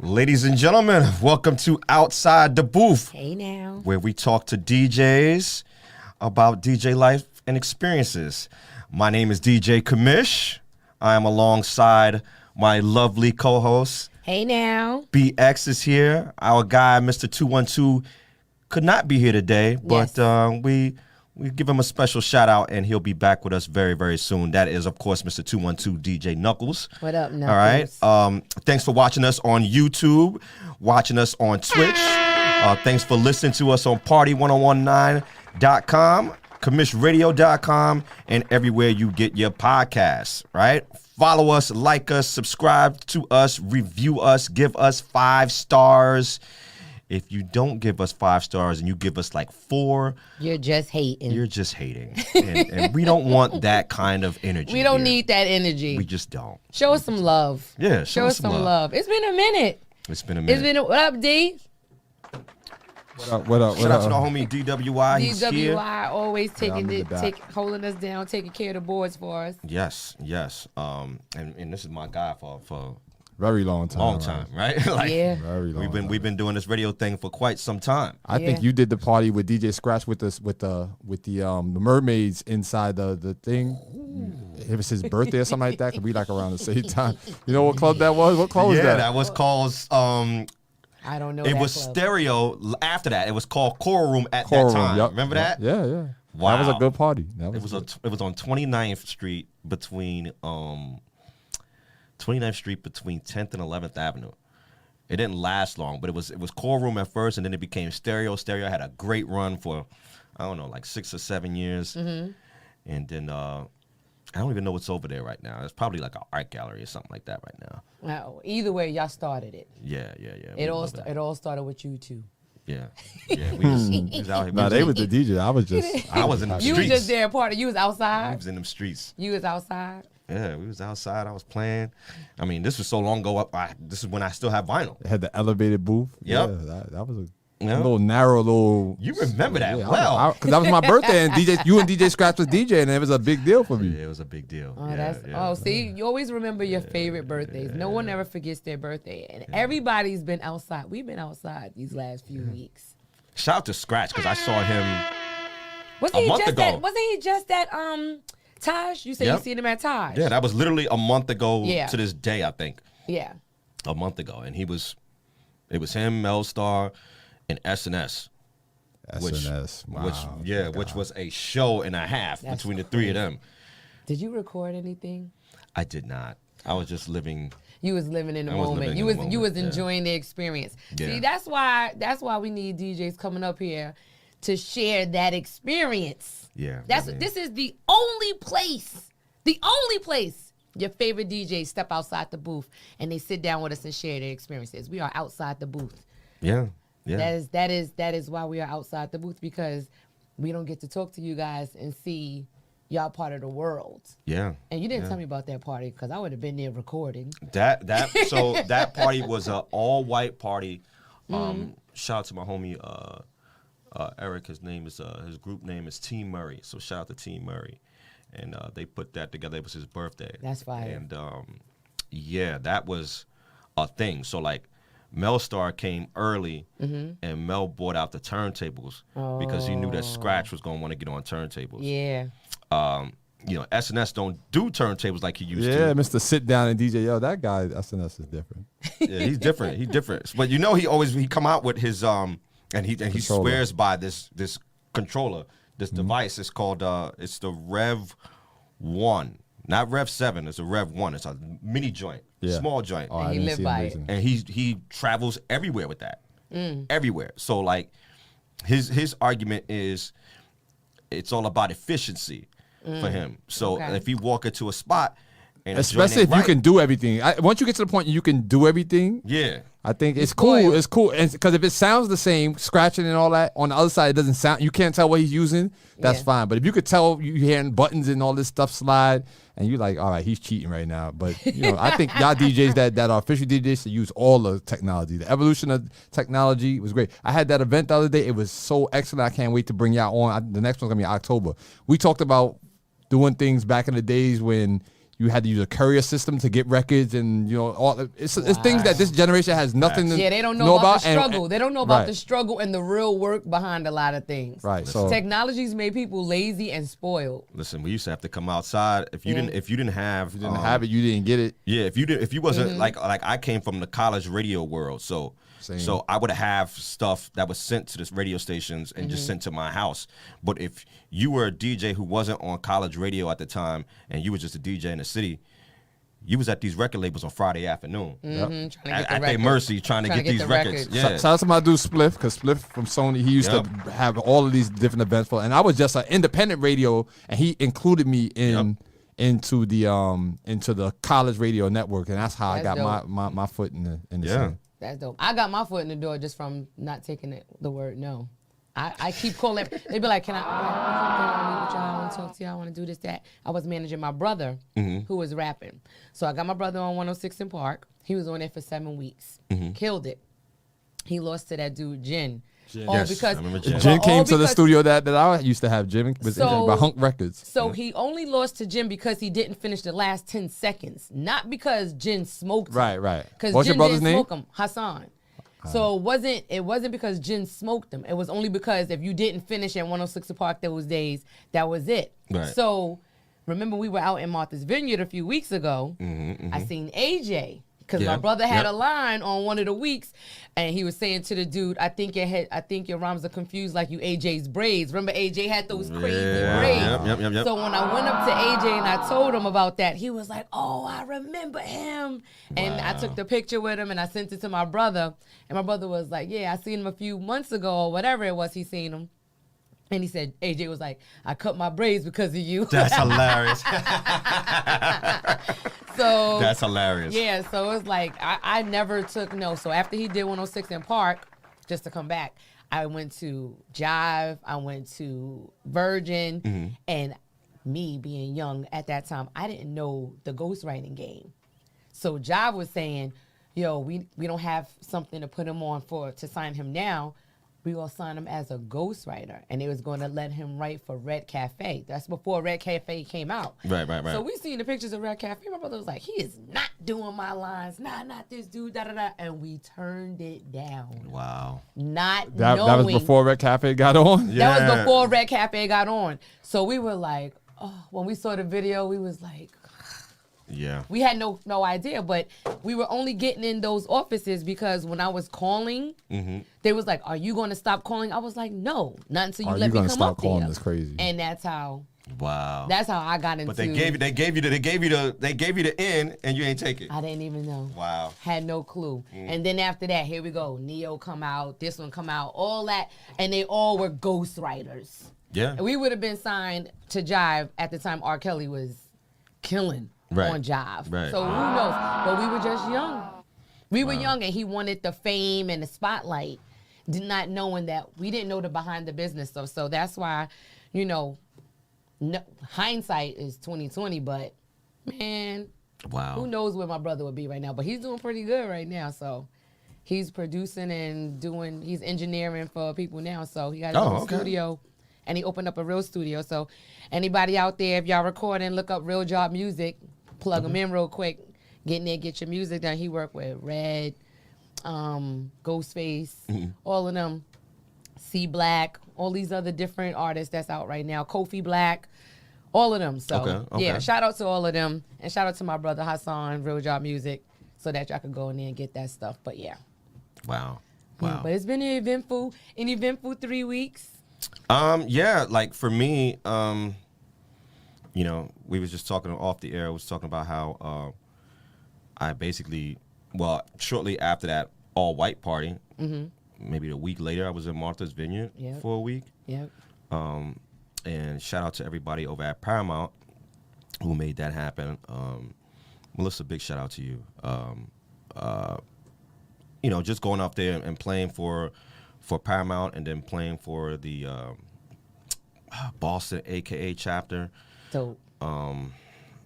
Ladies and gentlemen, welcome to Outside the Booth. Hey now. Where we talk to DJs about DJ life and experiences. My name is DJ Commish. I am alongside my lovely co-host. Hey now. BX is here. Our guy, Mr. 212, could not be here today, but we give him a special shout out, and he'll be back with us very, very soon. That is, of course, Mr. 212 DJ Knuckles. What up, Knuckles? All right. Thanks for watching us on YouTube, watching us on Twitch. Thanks for listening to us on Party1019.com, CommishRadio.com, and everywhere you get your podcasts, right? Follow us, like us, subscribe to us, review us, give us 5 stars. If you don't give us 5 stars and you give us like 4, you're just hating. You're just hating. And we don't want that kind of energy. We don't here. need that energy. We just don't. Show us some love. Yeah, show us some love. It's been a minute. What up, D? What up? Shout out to the homie DWI. He's here. DWI always holding us down, taking care of the boards for us. Yes. And this is my guy for very long time. Right? Yeah. Very long. We've been doing this radio thing for quite some time. I think you did the party with DJ Scratch with the mermaids inside the thing. It was his birthday or something like that. Could be like around the same time. You know what club that was? What club was that? Yeah, that was called I don't know. It was club. Stereo. After that, it was called Coral Room at Coral that time. Room, yep, Remember that? Yeah. Wow. That was a good party. It was on 29th Street between 29th Street between 10th and 11th Avenue. It didn't last long, but it was Coral Room at first, and then it became Stereo. Stereo had a great run for, I don't know, like 6 or 7 years. Mm-hmm. And then I don't even know what's over there right now. It's probably like an art gallery or something like that right now. Well, either way, y'all started it. Yeah. It all started with you two. Yeah. We was out here. No, they was the DJ. I was in them streets. You was just there party. You was outside. I was in them streets. You was outside. Yeah, we was outside. I was playing. I mean, this was so long ago. This is when I still have vinyl. It had the elevated booth. Yep. Yeah, that was a little narrow little. You remember that well. Because that was my birthday, and you and DJ Scratch was DJing, and it was a big deal for me. Yeah, it was a big deal. Oh, see, you always remember your favorite birthdays. No one ever forgets their birthday, and everybody's been outside. We've been outside these last few weeks. Shout out to Scratch, because I saw him a month ago. Wasn't he just at Taj? You said you seen him at Taj. Yeah, that was literally a month ago to this day, I think. Yeah. A month ago. And it was him, Melstar, and SNS. SNS. Which was a show and a half between the three of them. Did you record anything? I did not. I was just living. You was living in the moment. You was enjoying the experience. Yeah. See, that's why we need DJs coming up here to share that experience. Yeah. This is the only place your favorite DJs step outside the booth and they sit down with us and share their experiences. We are outside the booth. Yeah. That is why we are outside the booth, because we don't get to talk to you guys and see y'all part of the world. Yeah. And you didn't tell me about that party, because I would have been there recording. So that party was an all-white party. Shout out to my homie Eric. His group name is Team Murray. So shout out to Team Murray. And they put that together. It was his birthday. That's fire. And that was a thing. So like Melstar came early, and Mel brought out the turntables because he knew that Scratch was going to want to get on turntables. Yeah. SNS don't do turntables like he used to. Yeah, Mr. Sit Down and DJ. Yo, that guy, SNS is different. Yeah, he's different. He's different. But he come out with his and he swears by this controller, this device. It's called it's the Rev 1, not Rev 7. It's a Rev 1. It's a mini joint, small joint. Oh, and he lived by it. And he travels everywhere with that, everywhere. So like, his argument is, it's all about efficiency for him. So if you walk into a spot, and especially if you can do everything. Once you get to the point you can do everything, I think it's cool. It's cool, because if it sounds the same, scratching and all that, on the other side it doesn't sound. You can't tell what he's using. That's fine. But if you could tell, you hearing buttons and all this stuff slide, and you're like, all right, he's cheating right now. But I think y'all DJs that are official DJs should use all the technology. The evolution of technology was great. I had that event the other day. It was so excellent. I can't wait to bring y'all on. The next one's gonna be October. We talked about doing things back in the days when you had to use a courier system to get records, and you know, all it's things that this generation has nothing to they don't know about the struggle. And they don't know about the struggle and the real work behind a lot of things. Right. So technology's made people lazy and spoiled. Listen, we used to have to come outside if you didn't have it, you didn't get it. Yeah, if you wasn't like I came from the college radio world, so I would have stuff that was sent to this radio stations and just sent to my house. But if you were a DJ who wasn't on college radio at the time and you were just a DJ in the city, you was at these record labels on Friday afternoon at their mercy trying to get these records. Yeah. Shout out to my dude Spliff, because Spliff from Sony, he used to have all of these different events for, and I was just an independent radio, and he included me into the college radio network, and that's how I got my foot in the scene. That's dope. I got my foot in the door just from not taking the word no. I keep calling. They be like, "Can I meet with y'all? I want to talk to y'all. I want to do this, that." I was managing my brother who was rapping. So I got my brother on 106 in Park. He was on there for 7 weeks. Killed it. He lost to that dude, Jen. Because I remember Jen came to the studio that I used to have. Jim was by Hunk Records. So he only lost to Jim because he didn't finish the last 10 seconds. Not because Jen smoked him. Right. Because What's Jen your brother's didn't name? smoke him. Hassan. So it wasn't because Jen smoked them. It was only because if you didn't finish at 106 Park those days, that was it. Right. So remember we were out in Martha's Vineyard a few weeks ago. I seen AJ because my brother had a line on one of the weeks, and he was saying to the dude, I think your rhymes are confused like you AJ's braids. Remember AJ had those crazy braids. Yep. So when I went up to AJ and I told him about that, he was like, "Oh, I remember him." And I took the picture with him and I sent it to my brother. And my brother was like, "Yeah, I seen him a few months ago or whatever it was he seen him." And he said, AJ was like, "I cut my braids because of you." That's hilarious. So that's hilarious. Yeah, so it's like I never took no. So after he did 106 in Park, just to come back, I went to Jive, I went to Virgin, and me being young at that time, I didn't know the ghostwriting game. So Jive was saying, "Yo, we don't have something to put him on to sign him now. We gonna sign him as a ghostwriter," and they was gonna let him write for Red Cafe. That's before Red Cafe came out. Right. So we seen the pictures of Red Cafe. My brother was like, "He is not doing my lines. Nah, not this dude. Da da da." And we turned it down. Wow. Not that knowing. That was before Red Cafe got on. Yeah. That was before Red Cafe got on. So we were like, oh, when we saw the video, we was like. Yeah. We had no idea, but we were only getting in those offices because when I was calling, they was like, "Are you going to stop calling?" I was like, "No, not until you let me come up there." Are you going to stop calling? That's crazy. And that's how. Wow. That's how I got into. But they gave you the in, and you ain't take it. I didn't even know. Wow. Had no clue. And then after that, here we go. Neo come out. This one come out. All that, and they all were ghostwriters. Yeah. And we would have been signed to Jive at the time. R. Kelly was killing. On Jive. Right. So who knows? But we were just young. We were young, and he wanted the fame and the spotlight, not knowing that we didn't know the behind the business stuff. So that's why, hindsight is 20/20. But man, who knows where my brother would be right now? But he's doing pretty good right now. So he's producing and he's engineering for people now. So he got his own studio. And he opened up a real studio. So anybody out there, if y'all recording, look up Real Job Music. Plug him in real quick. Get in there, get your music done. He worked with Red, Ghostface, all of them. C Black, all these other different artists that's out right now. Kofi Black, all of them. So yeah, shout out to all of them. And shout out to my brother Hassan, Real Job Music, so that y'all could go in there and get that stuff. But yeah. Wow. But it's been an eventful 3 weeks. Yeah, like for me, we was just talking off the air. I was talking about how I basically, shortly after that all-white party, maybe a week later, I was in Martha's Vineyard for a week. Yep. And shout out to everybody over at Paramount who made that happen. Melissa, big shout out to you. Just going up there and playing for Paramount and then playing for the Boston AKA chapter. So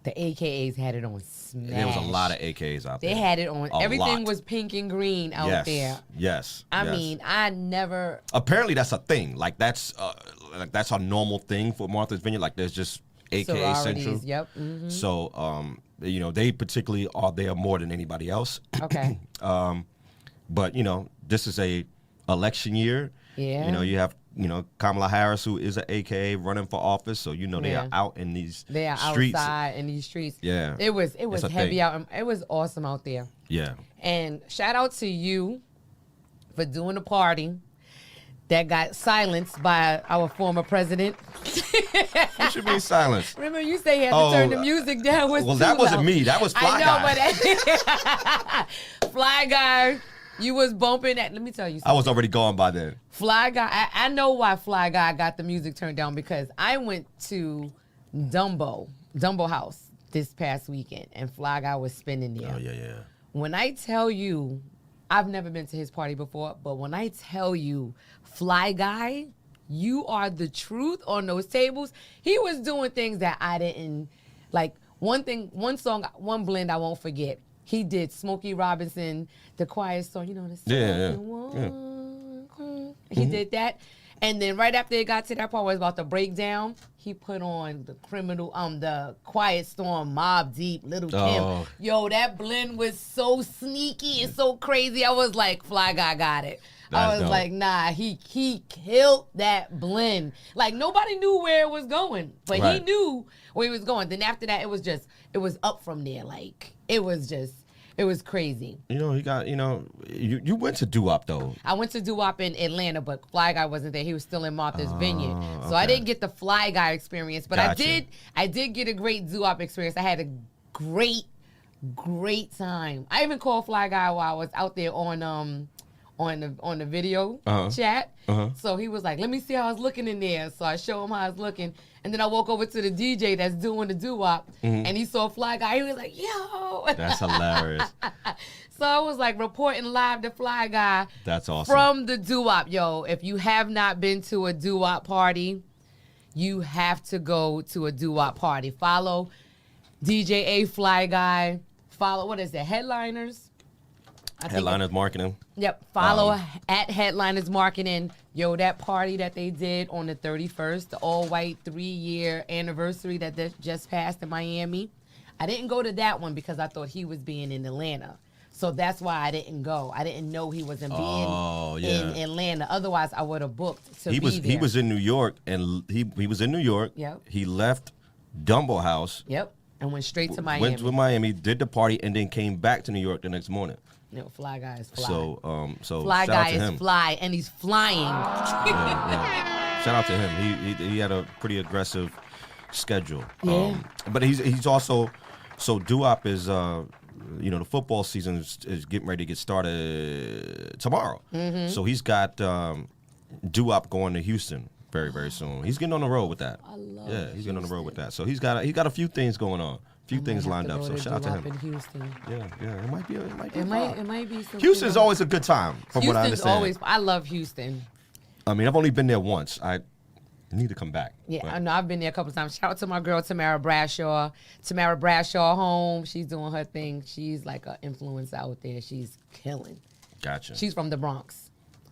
the AKAs had it on smash. There was a lot of AKAs out there. They had it on. Everything was pink and green out there. Yes. I mean, I never. Apparently, that's a thing. Like that's a normal thing for Martha's Vineyard. Like there's just AKA Central. Yep. So You know, they particularly are there more than anybody else. Okay. But, you know, this is a election year. Yeah. You know, you have, you know, Kamala Harris, who is an AKA running for office. So, you know, they are out in these streets. They are outside in these streets. Yeah. It was heavy out. It was awesome out there. Yeah. And shout out to you for doing a party that got silenced by our former president. You should be silenced. Remember, you say you had to turn the music down. Well, that wasn't me. That was Fly Guy. I know, but Fly Guy, you was bumping that. Let me tell you something. I was already gone by then. Fly Guy, I know why Fly Guy got the music turned down, because I went to Dumbo House this past weekend, and Fly Guy was spinning there. Oh, yeah. When I tell you, I've never been to his party before, but when I tell you, Fly Guy, you are the truth on those tables. He was doing things that I didn't like. One song, one blend I won't forget. He did Smokey Robinson, the quiet song, you know, the He did that. And then right after it got to that part where it was about to break down, he put on the Quiet Storm, Mobb Deep, Little Kim. Yo, that blend was so sneaky and so crazy. I was like, Fly Guy got it. I was like, nah, he killed that blend. Like, nobody knew where it was going, but he knew where he was going. Then after that, it was up from there. Like, it was crazy. You know, you went to doo-wop, though. I went to doo-wop in Atlanta, but Fly Guy wasn't there. He was still in Martha's Vineyard. So I didn't get the Fly Guy experience, but I did get a great doo-wop experience. I had a great time. I even called Fly Guy while I was out there on the video chat. So he was like, let me see how I was looking in there. So I show him how I was looking. And then I walk over to the DJ that's doing the doo-wop, and he saw Fly Guy. He was like, yo. That's hilarious. So I was like reporting live to Fly Guy. That's awesome. From the doo-wop. Yo, if you have not been to a doo-wop party, you have to go to a doo-wop party. Follow DJ A Fly Guy. Follow, what is it, Headliners? Headliners Marketing. Yep. Follow at Headliners Marketing. Yo, that party that they did on the 31st, the all-white 3-year anniversary that just passed in Miami. I didn't go to that one because I thought he was being in Atlanta. So that's why I didn't go. I didn't know he wasn't being in Atlanta. Otherwise, I would have booked to be there. He was in New York, and he was in New York. Yep. He left Dumbo House. Yep. And went straight to Miami. Went to Miami, did the party, and then came back to New York the next morning. No, Fly Guy is fly. So Fly shout Guy out to him. is fly, and he's flying. Yeah. Shout out to him. He had a pretty aggressive schedule. Yeah. But he's also, so doo-wop is the football season is getting ready to get started tomorrow. Mm-hmm. So he's got doo-wop going to Houston very, very soon. He's getting on the road with that. I love he's getting on the road with that. So he's got a few things going on. Few things lined up, so shout out to him. In Houston. Yeah, it might be. It might be. Houston's always a good time, from what I understand. I love Houston. I mean, I've only been there once. I need to come back. Yeah, I know. I've been there a couple of times. Shout out to my girl Tamara Bradshaw. Tamara Bradshaw home. She's doing her thing. She's like an influencer out there. She's killing. Gotcha. She's from the Bronx,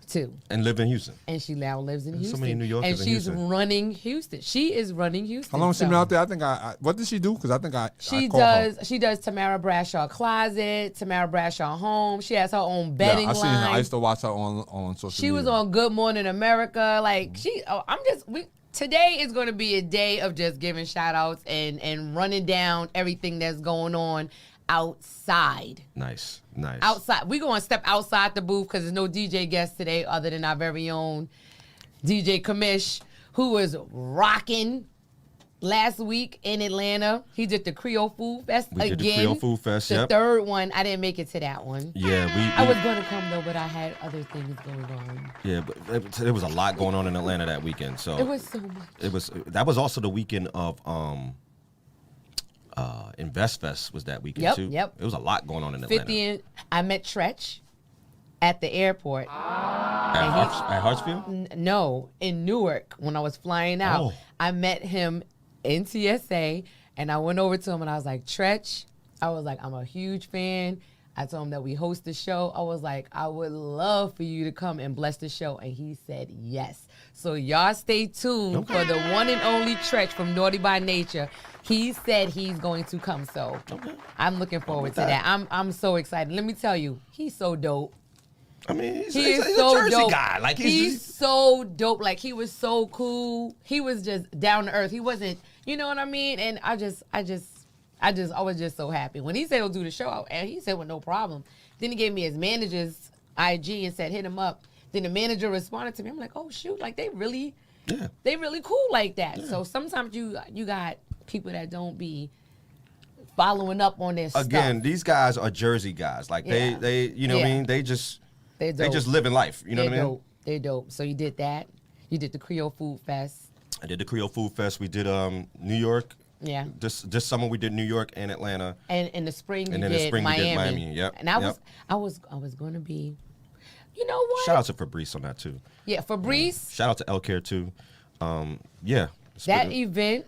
too. And live in Houston. And she now lives in Houston. So many New Yorkers and she's running Houston. She is running Houston. How long has she been out there? I think what does she do? Because I think she does Tamara Bradshaw Closet, Tamara Bradshaw Home. She has her own bedding line. I seen her. I used to watch her on social media. She was on Good Morning America. Like today is going to be a day of just giving shout outs and running down everything that's going on outside. Nice. Outside. We're going to step outside the booth because there's no DJ guest today other than our very own DJ Commish, who was rocking last week in Atlanta. He did the Creole Food Fest again. Did the Creole Food Fest, the third one. I didn't make it to that one. Yeah, I was going to come, though, but I had other things going on. Yeah, but there was a lot going on in Atlanta that weekend. So it was so much. That was also the weekend of InvestFest was that weekend too. Yep. It was a lot going on in Atlanta. I met Tretch at the airport. At Hartsfield? No, in Newark when I was flying out. Oh. I met him in TSA and I went over to him and I was like, Tretch, I'm a huge fan. I told him that we host the show. I was like, I would love for you to come and bless the show. And he said yes. So y'all stay tuned for the one and only Tretch from Naughty by Nature. He said he's going to come. So I'm looking forward to that. I'm so excited. Let me tell you, he's so dope. I mean, he's a Jersey dope. Guy. Like he's so dope. Like he was so cool. He was just down to earth. He wasn't, you know what I mean? And I was just so happy. When he said he'll do the show, and he said with no problem. Then he gave me his manager's IG and said, hit him up. Then the manager responded to me. I'm like, oh shoot, like they really cool like that. Yeah. So sometimes you got people that don't be following up on this Again, stuff. These guys are Jersey guys. Like they you know what I mean? They just living life. You know what I mean? They're dope. So you did that. You did the Creole Food Fest. I did the Creole Food Fest. We did New York. Yeah. This summer we did New York and Atlanta. And in the spring you did Miami. Yep. And I was going to be, you know what? Shout out to Fabrice on that too. Yeah, Fabrice. Shout out to El Care too. Yeah. That event,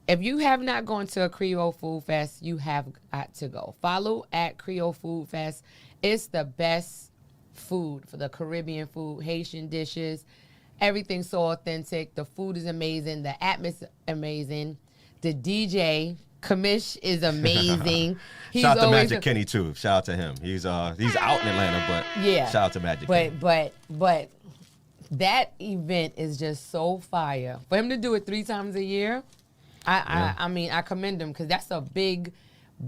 if you have not gone to a Creole Food Fest, you have got to go. Follow at Creole Food Fest. It's the best food for the Caribbean food, Haitian dishes. Everything's so authentic. The food is amazing. The atmosphere is amazing. The DJ, Commish, is amazing. Shout out to Magic Kenny too. Shout out to him. He's out in Atlanta, but shout out to Magic Kenny. But that event is just so fire. For him to do it 3 times a year, I mean, I commend him because that's a big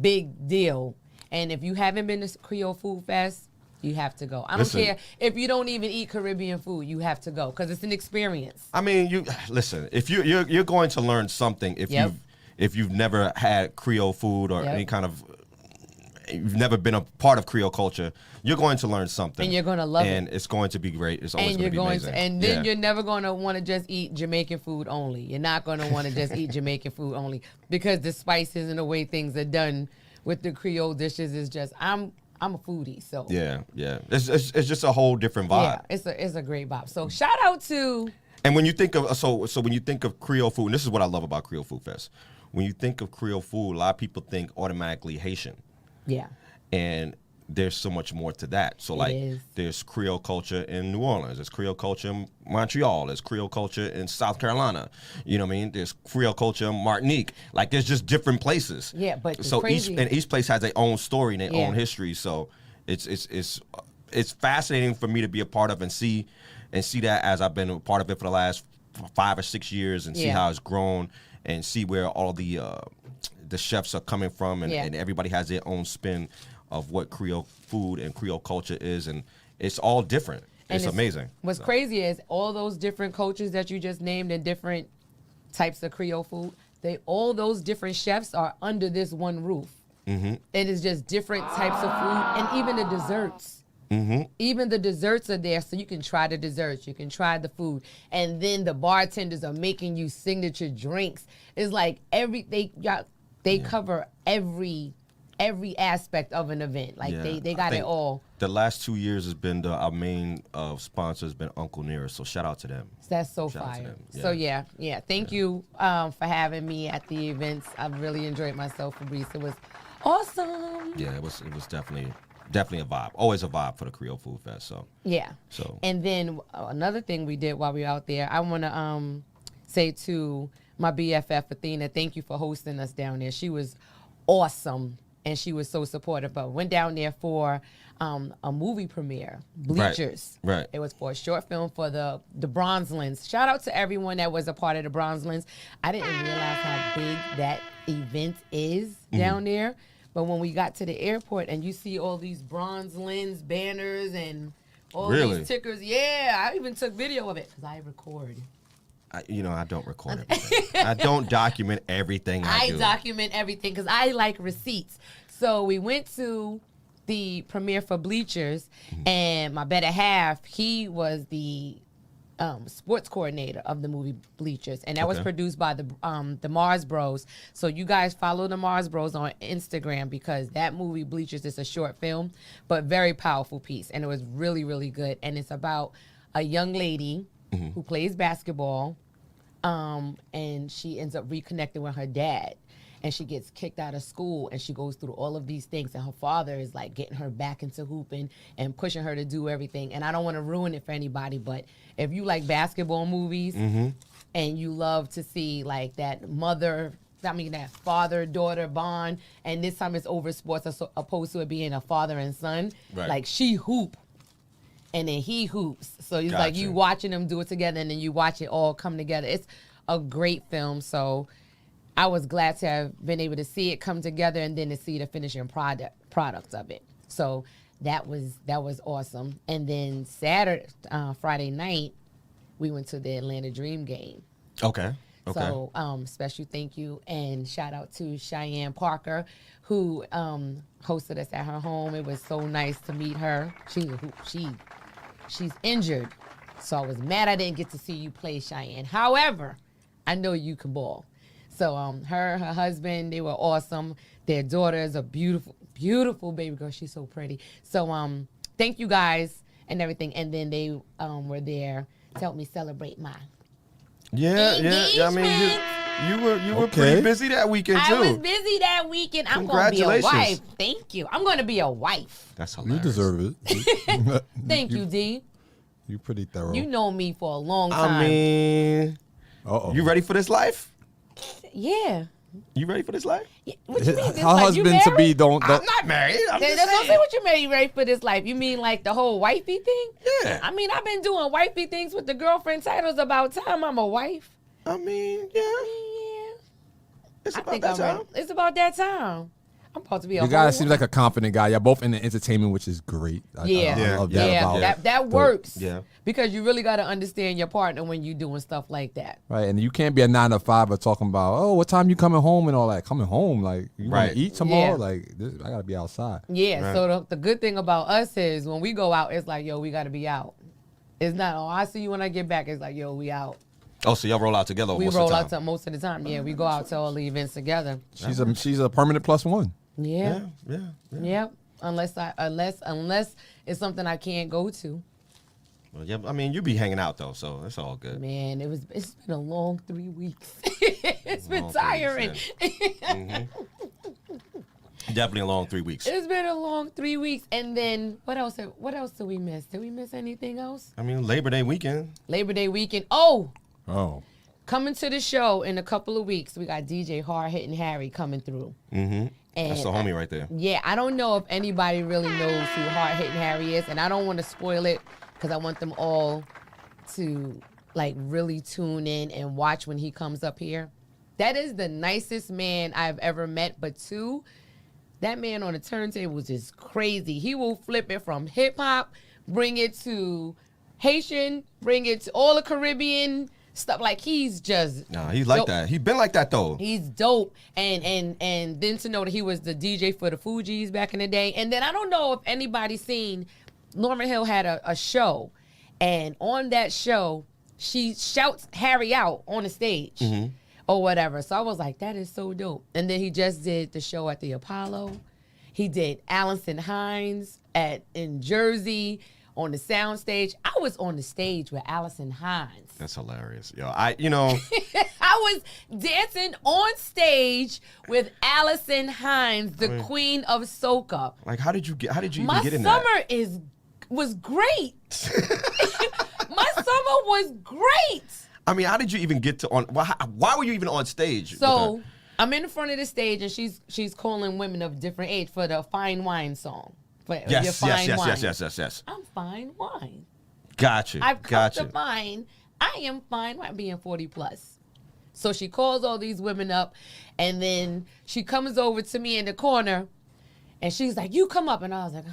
deal. And if you haven't been to Creole Food Fest, you have to go. I don't care if you don't even eat Caribbean food. You have to go because it's an experience. I mean, if you're going to learn something if you've never had Creole food or any kind of, you've never been a part of Creole culture, you're going to learn something. And you're going to love it. And it's going to be great. It's always going to be amazing. And then you're never going to want to just eat Jamaican food only. You're not going to want to just eat Jamaican food only because the spices and the way things are done with the Creole dishes is just, I'm a foodie, so. Yeah. It's just a whole different vibe. Yeah, it's a great vibe. So shout out to. And when you think of, so when you think of Creole food, and this is what I love about Creole Food Fest. When you think of Creole food, a lot of people think automatically Haitian. Yeah. And there's so much more to that. So there's Creole culture in New Orleans. There's Creole culture in Montreal. There's Creole culture in South Carolina. You know what I mean? There's Creole culture in Martinique. Like there's just different places. Yeah, but so each place has their own story and their own history. So it's fascinating for me to be a part of and see that as I've been a part of it for the last 5 or 6 years and see how it's grown and see where all the chefs are coming from and everybody has their own spin of what Creole food and Creole culture is, and it's all different. It's amazing. What's crazy is all those different cultures that you just named and different types of Creole food, all those different chefs are under this one roof. Mm-hmm. It is just different types of food, and even the desserts. Mm-hmm. Even the desserts are there, so you can try the desserts, you can try the food, and then the bartenders are making you signature drinks. It's like they cover every aspect of an event. Like they got it all. The last 2 years has been our main sponsor has been Uncle Nearest, so shout out to them. That's so fire. So yeah. Thank you for having me at the events. I really enjoyed myself, Fabrice. It was awesome. Yeah, it was definitely a vibe. Always a vibe for the Creole Food Fest. So yeah. And then another thing we did while we were out there, I want to say to my BFF Athena, thank you for hosting us down there. She was awesome. And she was so supportive. But went down there for a movie premiere, Bleachers. Right. It was for a short film for the Bronzelands. Shout out to everyone that was a part of the Bronzelands. I didn't realize how big that event is down there. But when we got to the airport and you see all these Bronzelands banners and all these tickers, I even took video of it because I record. I don't record everything. I don't document everything I do. I document everything because I like receipts. So we went to the premiere for Bleachers, and my better half, he was the sports coordinator of the movie Bleachers, and that was produced by the Mars Bros. So you guys follow the Mars Bros on Instagram because that movie Bleachers is a short film, but very powerful piece, and it was really, really good. And it's about a young lady who plays basketball. And she ends up reconnecting with her dad. and she gets kicked out of school, and she goes through all of these things, and her father is like getting her back into hooping and pushing her to do everything. And I don't want to ruin it for anybody, but if you like basketball movies and you love to see like that that father-daughter bond, and this time it's over sports as opposed to it being a father and son, like she hoop and then he hoops. So it's like you watching them do it together, and then you watch it all come together. It's a great film, so I was glad to have been able to see it come together and then to see the finishing product of it. So that was awesome. And then Friday night, we went to the Atlanta Dream game. Okay. So special thank you and shout out to Cheyenne Parker, who hosted us at her home. It was so nice to meet her. She's injured, so I was mad I didn't get to see you play, Cheyenne. However, I know you can ball. So her husband, they were awesome. Their daughter is a beautiful, beautiful baby girl. She's so pretty. So thank you guys and everything. And then they were there to help me celebrate my I mean, you were pretty busy that weekend too. I was busy that weekend. I'm going to be a wife. Thank you. I'm going to be a wife. That's hilarious. You deserve it. Thank you, D. You pretty thorough. You know me for a long time. I mean, you ready for this life? Yeah. You ready for this life? Yeah. What you mean? Her husband to be don't. I'm not married. I'm just don't saying. say what you mean. You ready for this life? You mean like the whole wifey thing? Yeah. I mean, I've been doing wifey things with the girlfriend titles about time I'm a wife. I mean, yeah. It's about that time. It's about that time. I'm supposed to be a You guys seem like a confident guy. Y'all both in the entertainment, which is great. I love that about it. That works. Yeah. Because you really got to understand your partner when you're doing stuff like that. Right, and you can't be a 9-to-5 talking about, oh, what time you coming home and all that. Coming home, like, you want to eat tomorrow? Yeah. Like, I got to be outside. Yeah, so the good thing about us is when we go out, it's like, yo, we got to be out. It's not, oh, I see you when I get back. It's like, yo, we out. Oh, so y'all roll out together We roll out most of the time. Yeah, we go out to all the events together. She's a permanent +1. Yeah. Unless it's something I can't go to. Well, yeah, I mean, you be hanging out though, so it's all good. Man, it's been a long 3 weeks. It's been tiring. Definitely a long 3 weeks. It's been a long 3 weeks, and then what else? What else did we miss? Did we miss anything else? I mean, Labor Day weekend. Oh. Coming to the show in a couple of weeks, we got DJ Hard Hitting Harry coming through. Mm-hmm. And that's the homie right there. Yeah, I don't know if anybody really knows who Hard Hitting Harry is, and I don't want to spoil it because I want them all to like really tune in and watch when he comes up here. That is the nicest man I've ever met, but that man on the turntable is just crazy. He will flip it from hip hop, bring it to Haitian, bring it to all the Caribbean stuff. Like he's just he's like that. He's been like that though. He's dope. And then to know that he was the DJ for the Fugees back in the day. And then I don't know if anybody's seen Norman Hill had a show, and on that show she shouts Harry out on the stage or whatever. So I was like, that is so dope. And then he just did the show at the Apollo. He did Allison Hines in Jersey. On the sound stage. I was on the stage with Allison Hines. That's hilarious. Yo, I was dancing on stage with Allison Hines, the queen of soca. Like, how did you even get in that? My summer was great. My summer was great. I mean, how did you even get to why were you even on stage? So I'm in the front of the stage and she's calling women of different age for the Fine Wine song. Yes. I'm fine wine. Got you. I've come to find I am fine wine being 40 plus. So she calls all these women up, and then she comes over to me in the corner, and she's like, "You come up," and I was like,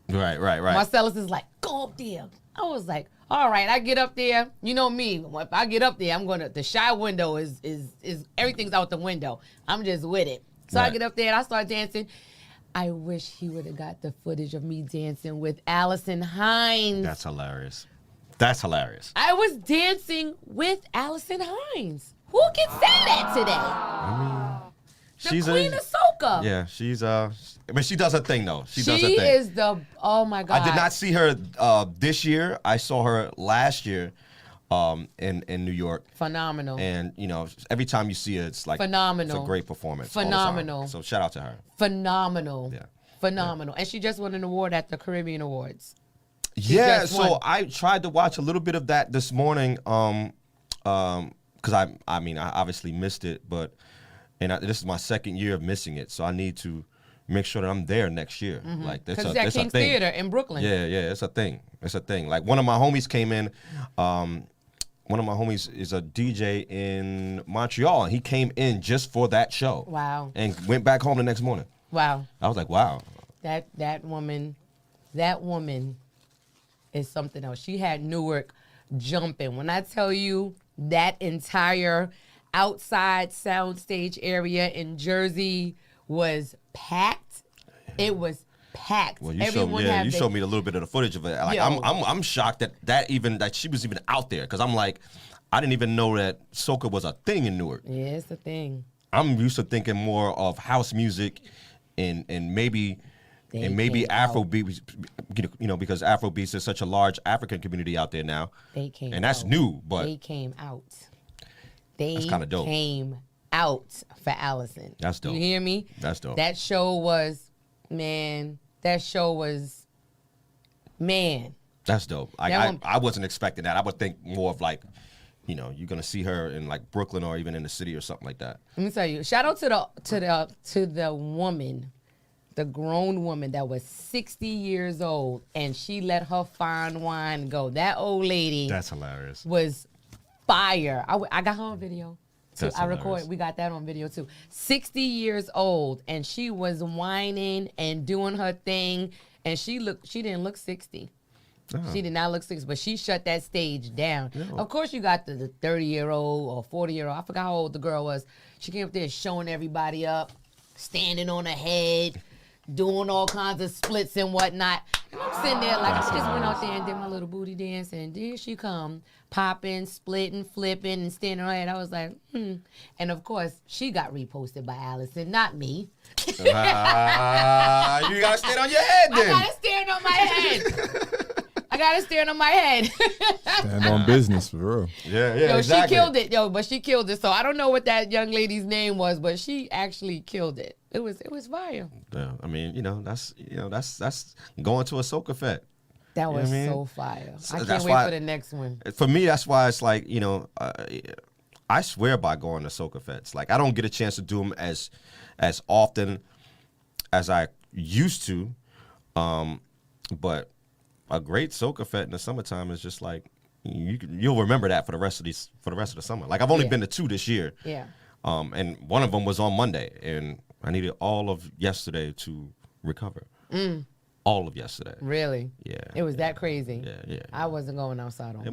Right. Marcellus is like, "Go up there." I was like, "All right." I get up there. You know me. If I get up there, the shy window is everything's out the window. I'm just with it. So I get up there and I start dancing. I wish he would have got the footage of me dancing with Allison Hines. That's hilarious. I was dancing with Allison Hines. Who can say that today? I mean, she's the queen of soca. Yeah, she's I mean, she does her thing though. She does her She thing. oh my God. I did not see her this year. I saw her last year. in New York. Phenomenal. And every time you see her, it's like phenomenal. It's a great performance. Phenomenal. So shout out to her. Phenomenal. Yeah. Phenomenal. Yeah. And she just won an award at the Caribbean Awards. So I tried to watch a little bit of that this morning, because I obviously missed it, but this is my second year of missing it, so I need to make sure that I'm there next year. Mm-hmm. Like that's at King's Theater in Brooklyn. Yeah, it's a thing. It's a thing. Like one of my homies came in. One of my homies is a DJ in Montreal, and he came in just for that show. Wow. And went back home the next morning. Wow. I was like, wow. That woman is something else. She had Newark jumping. When I tell you that entire outside soundstage area in Jersey was packed, it was packed. Well, you showed me a little bit of the footage of it. Like, I'm shocked that she was even out there, because I'm like, I didn't even know that soca was a thing in Newark. Yeah, it's a thing. I'm used to thinking more of house music and maybe Afrobeat, because Afrobeats is such a large African community out there now. And that's new, but they came out. That's kind of dope. Came out for Allison. That's dope. You hear me? That's dope. That show was, man. That's dope. I wasn't expecting that. I would think more of like, you're gonna see her in like Brooklyn or even in the city or something like that. Let me tell you. Shout out to the woman, the grown woman that was 60 years old, and she let her fine wine go. That old lady. That's hilarious. Was fire. I got her on video. I recorded. We got that on video too. 60 years old, and she was whining and doing her thing, and she didn't look 60. She did not look 60, but she shut that stage down. Yeah. Of course, you got the 30-year-old or 40-year-old. I forgot how old the girl was. She came up there showing everybody up, standing on her head, doing all kinds of splits and whatnot. And I'm sitting there like, I just went out there and did my little booty dance, and there she come, popping, splitting, flipping, and standing on her head. I was like, And of course, she got reposted by Allison, not me. You gotta stand on your head then. I gotta stand on my head. I got to stand on my head. Stand on business, for real. Yeah, exactly. She killed it, but she killed it. So I don't know what that young lady's name was, but she actually killed it. It was fire. Yeah, I mean, that's going to a soca fete. That was so fire. I can't wait for the next one. For me, that's why it's like, I swear by going to soca fetes. Like, I don't get a chance to do them as often as I used to, but a great soca fete in the summertime is just like, you'll remember that for the rest of the summer. Like, I've only been to 2 this year. Yeah. And one of them was on Monday, and I needed all of yesterday to recover. All of yesterday. Really? Yeah. It was that crazy. Yeah. I wasn't going outside on Monday.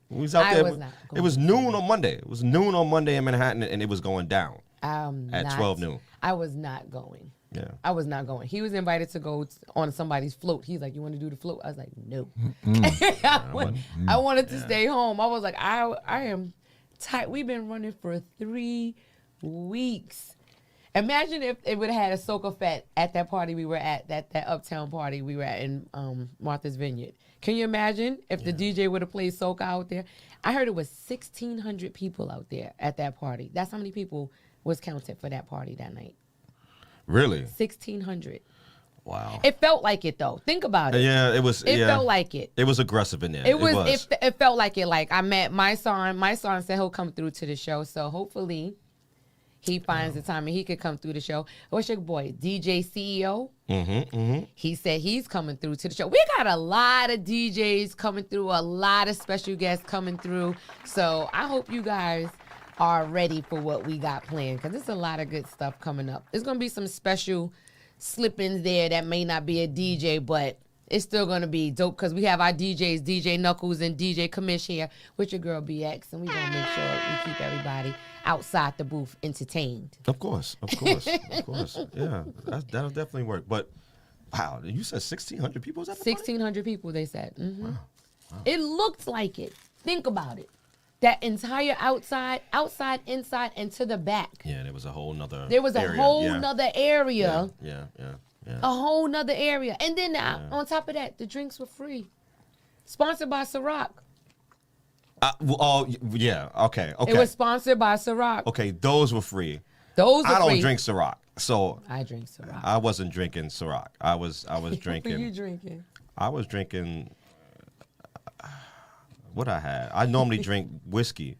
We was out there. It was noon on Monday. It was noon on Monday in Manhattan, and it was going down at 12 noon. I was not going. Yeah. I was not going. He was invited to go on somebody's float. He's like, "You want to do the float?" I was like, "No." I wanted to stay home. I was like, I am tight. We've been running for 3 weeks. Imagine if it would have had a soca fete at that party we were at, that uptown party we were at in Martha's Vineyard. Can you imagine if the DJ would have played soca out there? I heard it was 1,600 people out there at that party. That's how many people was counted for that party that night. Really? 1,600. Wow. It felt like it though. Think about it. Yeah, it was. It felt like it. It was aggressive in there. It felt like it. Like I met my son. My son said he'll come through to the show. So hopefully, he finds the time and he could come through the show. What's your boy, DJ CEO? He said he's coming through to the show. We got a lot of DJs coming through. A lot of special guests coming through. So I hope you guys are ready for what we got planned, because there's a lot of good stuff coming up. There's going to be some special slip-ins there that may not be a DJ, but it's still going to be dope, because we have our DJs, DJ Knuckles and DJ Commish here with your girl BX, and we're going to make sure we keep everybody outside the booth entertained. Of course. Yeah, that'll definitely work. But, wow, you said 1,600 people? Was that the 1,600 people, they said. Wow. It looked like it. Think about it. That entire outside, inside, and to the back. Yeah, there was a whole nother nother area. Yeah. A whole nother area. And then on top of that, the drinks were free. Sponsored by Ciroc. Yeah. Okay. It was sponsored by Ciroc. Okay, those were free. Those I are don't free. drink Ciroc, so I drink Ciroc. I wasn't drinking Ciroc. I was drinking. What were you drinking? I was drinking. What I had? I normally drink whiskey.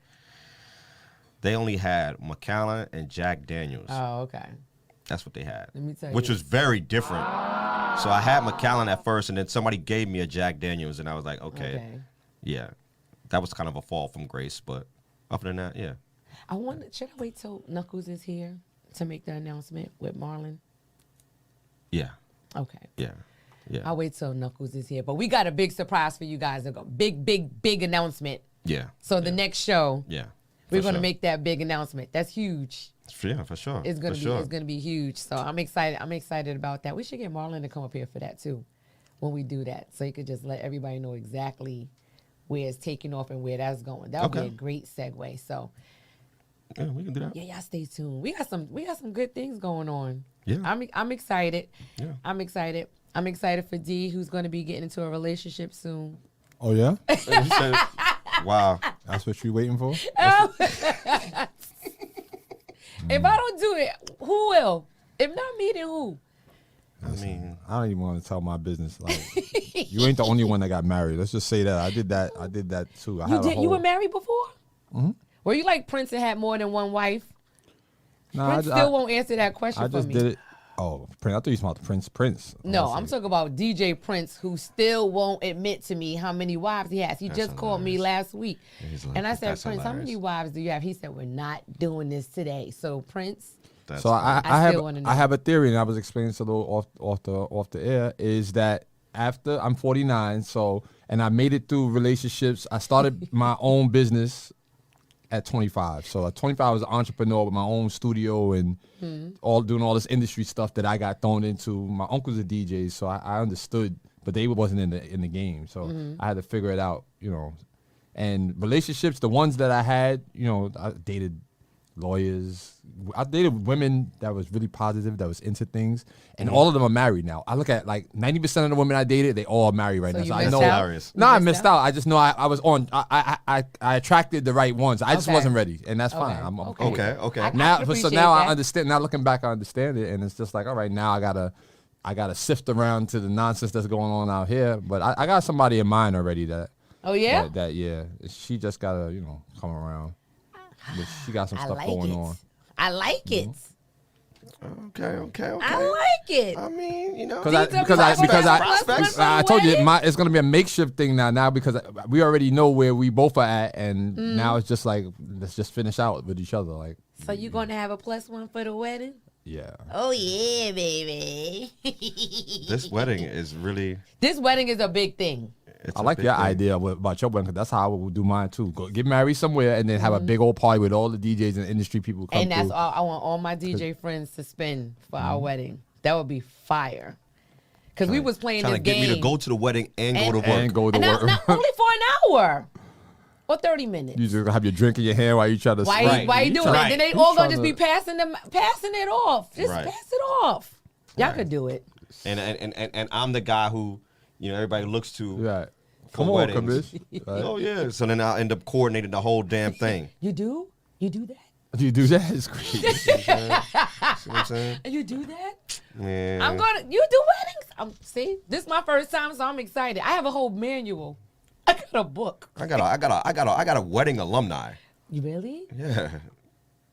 They only had Macallan and Jack Daniels. Oh, okay. That's what they had. Let me tell you. Which was very different. So I had Macallan at first, and then somebody gave me a Jack Daniels, and I was like, okay. Yeah. That was kind of a fall from grace, but other than that, yeah. Should I wait till Knuckles is here to make the announcement with Marlon? Yeah. Okay. Yeah. Yeah. I'll wait till Knuckles is here. But we got a big surprise for you guys. A big announcement. Yeah. So the next show, we're going to make that big announcement. That's huge. Yeah, for sure. It's gonna be huge. So I'm excited. I'm excited about that. We should get Marlon to come up here for that too, when we do that. So he could just let everybody know exactly where it's taking off and where that's going. That would be a great segue. So yeah, we can do that. Yeah, y'all stay tuned. We got some good things going on. Yeah. I'm excited. Yeah. I'm excited. I'm excited for D, who's going to be getting into a relationship soon. Oh yeah. Wow. That's what you waiting for? If I don't do it, who will? If not me, then who? I don't even want to tell my business. Like, you ain't the only one that got married. Let's just say that. I did that too. You were married before? Mm-hmm. Were you like Prince and had more than one wife? Nah, Prince still won't answer that question for me. I just did it. Oh, Prince. I thought you were talking about Prince. No, I'm talking about DJ Prince, who still won't admit to me how many wives he has. He just called me last week. And I said, Prince, how many wives do you have? He said, we're not doing this today. So, Prince. So I have a theory, and I was explaining to the off the air, is that after I'm 49, and I made it through relationships. I started my own business at 25. So at 25, I was an entrepreneur with my own studio and doing all this industry stuff that I got thrown into. My uncle's a DJ, so I understood, but they wasn't in the game. So I had to figure it out, And relationships, the ones that I had, I dated lawyers. I dated women that was really positive, that was into things, and all of them are married now. I look at like 90% of the women I dated, they all are married right now. So I know. I missed out. I just know I was on. I attracted the right ones. I just wasn't ready, and that's fine. I'm okay. Okay. Now, I understand. Now looking back, I understand it, and it's just like, all right, now I gotta sift around to the nonsense that's going on out here. But I got somebody in mind already that. Oh yeah. That she just gotta come around. But she got some stuff going on. I like it. Okay. I like it. I mean, because I told you it's gonna be a makeshift thing now because we already know where we both are at, and now it's just like let's just finish out with each other. Like, so you gonna have a +1 for the wedding? Yeah. Oh yeah, baby. This wedding is a big thing. I like your idea about your wedding, because that's how I would do mine too. Go get married somewhere and then have a big old party with all the DJs and industry people come. And that's all I want all my DJ friends to spend for our wedding. That would be fire. Because we was playing this game. Trying to get me to go to the wedding and go to work. And go to work. Not only for an hour. Or 30 minutes. You just have your drink in your hand while you try to. Why you doing it? Then they all gonna just be passing it off. Just pass it off. Y'all could do it. And I'm the guy who everybody looks to. Right. Come on, Commish. Right. Oh yeah. So then I'll end up coordinating the whole damn thing. You do? You do that? You do that? It's crazy. See what I'm saying? You do that? Yeah. You do weddings? See, this is my first time, so I'm excited. I have a whole manual. I got a book. I got a wedding alumni. You really? Yeah.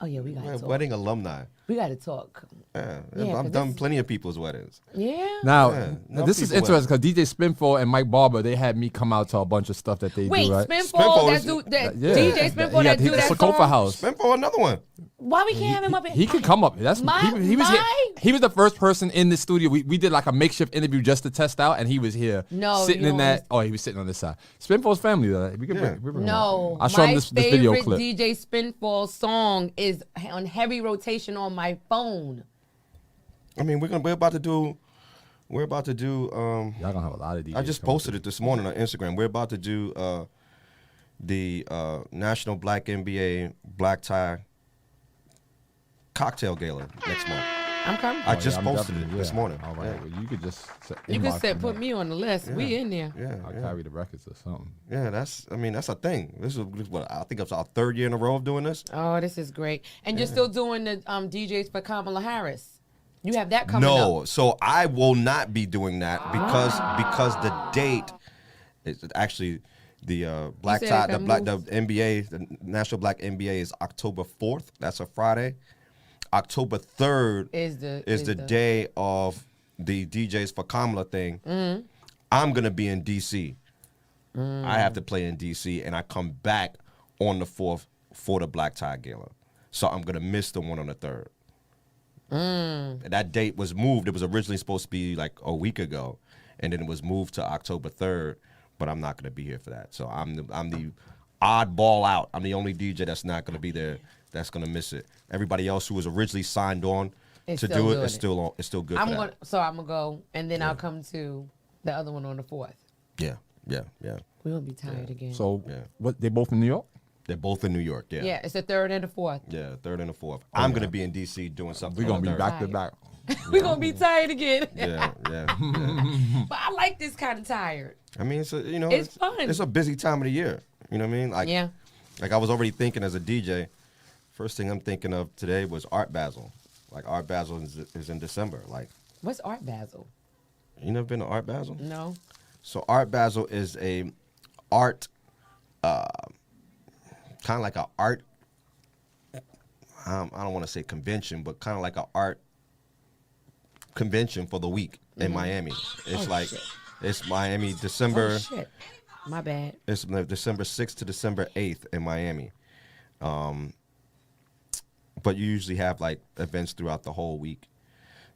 Oh yeah, we got to talk. Wedding alumni. We got to talk. Yeah, I've done plenty of people's weddings. Yeah. Now, this is interesting because DJ Spinfall and Mike Barber, they had me come out to a bunch of stuff that they do, right? Spinfall, DJ Spinfall, that do that song? Sokofa House. Spinfall, another one. Why we can't have him up here? He could come up. He was here. He was the first person in the studio. We did like a makeshift interview just to test out, and he was here sitting in that. Oh, he was sitting on this side. Spinfall's family, though. We can bring him up. I'll show him this video clip. My favorite DJ Spinfall song is on heavy rotation on my phone. I mean, we're about to do. Y'all gonna have a lot of DJs. I just posted it this morning on Instagram. We're about to do the National Black NBA Black Tie Cocktail Gala next month. I'm coming. I just posted it this morning. All right. Yeah. Well, you could just Put me on the list. Yeah. We in there. Yeah, I'll carry the records or something. Yeah, that's a thing. This is what I think it's our 3rd year in a row of doing this. Oh, this is great. And you're still doing the DJs for Kamala Harris. You have that coming up. No, so I will not be doing that because the date is actually the Black Tie, the NBA, the National Black NBA is October 4th. That's a Friday. October 3rd is the day of the DJs for Kamala thing. Mm-hmm. I'm gonna be in DC. I have to play in DC, and I come back on the 4th for the Black Tie Gala. So I'm gonna miss the one on the 3rd. And that date was moved. It was originally supposed to be like a week ago, and then it was moved to October 3rd. But I'm not gonna be here for that. So I'm the oddball out. I'm the only DJ that's not gonna be there. That's gonna miss it. Everybody else who was originally signed on to do it is still good. So I'm gonna go, and then I'll come to the other one on the 4th. Yeah. We'll be tired again. So what? They both in New York? They're both in New York. Yeah. Yeah, it's the 3rd and the 4th. Yeah, 3rd and the 4th. I'm gonna be in DC doing something. We're gonna be back to back. We're gonna be tired again. Yeah. But I like this kind of tired. I mean, it's fun. It's a busy time of the year. You know what I mean? Like I was already thinking as a DJ. First thing I'm thinking of today was Art Basel. Like Art Basel is in December. Like, what's Art Basel? You never been to Art Basel? No. So Art Basel is a art, kind of like an art. I don't want to say convention, but kind of like an art convention for the week in Miami. It's it's Miami December. Oh shit, my bad. It's December 6th to December 8th in Miami. But you usually have like events throughout the whole week.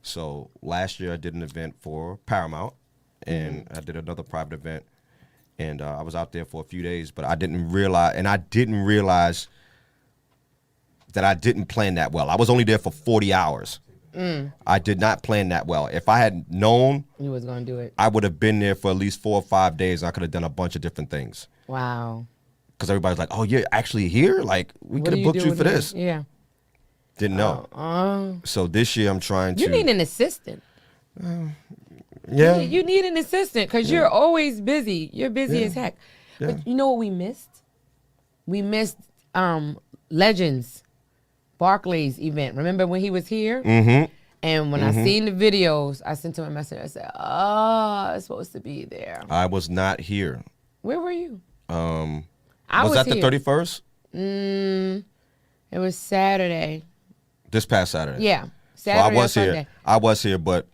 So last year I did an event for Paramount, and I did another private event, and I was out there for a few days. But I didn't realize that I didn't plan that well. I was only there for 40 hours. I did not plan that well. If I had known you was gonna do it, I would have been there for at least 4 or 5 days. And I could have done a bunch of different things. Wow. Because everybody's like, "Oh, you're actually here? Like, we could have booked you for this." Yeah. Didn't know. So this year I'm trying to. You need an assistant. Yeah. You need an assistant because you're always busy. You're busy as heck. Yeah. But you know what we missed? We missed Legends, Barclays event. Remember when he was here? Mm-hmm. And when I seen the videos, I sent him a message. I said, "Oh, I was supposed to be there." I was not here. Where were you? Was here. that the 31st? It was Saturday. This past Saturday. Yeah, Saturday. So I was here. Sunday. I was here, but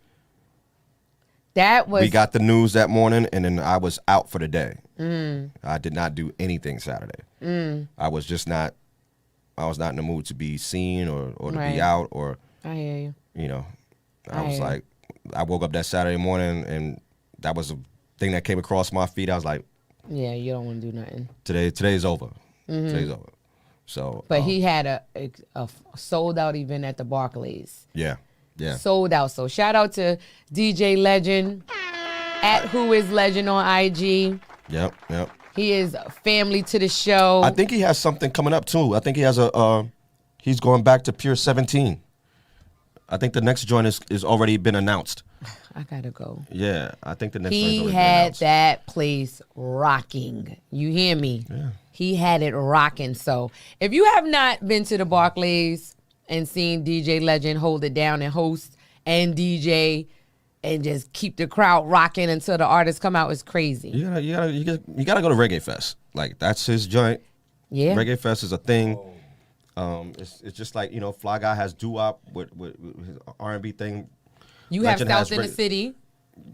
we got the news that morning, and then I was out for the day. I did not do anything Saturday. I was just not. I was not in the mood to be seen or to be out or. I hear you. You know, I woke up that Saturday morning, and that was a thing that came across my feed. I was like, "Yeah, you don't want to do nothing. Today's over. Today's over." So, but he had a sold out event at the Barclays. Yeah. Sold out. So shout out to DJ Legend at Who Is Legend on IG. Yep. He is family to the show. I think he has something coming up too. I think he has he's going back to Pure 17. I think the next joint is already been announced. I gotta go. Yeah, I think the next joint He already had been that place rocking. You hear me? Yeah. He had it rocking. So if you have not been to the Barclays and seen DJ Legend hold it down and host and DJ and just keep the crowd rocking until the artists come out, it's crazy. You gotta go to Reggae Fest. Like, that's his joint. Yeah. Reggae Fest is a thing. It's just like, Fly Guy has doo-wop with his R&B thing. You have South in the City.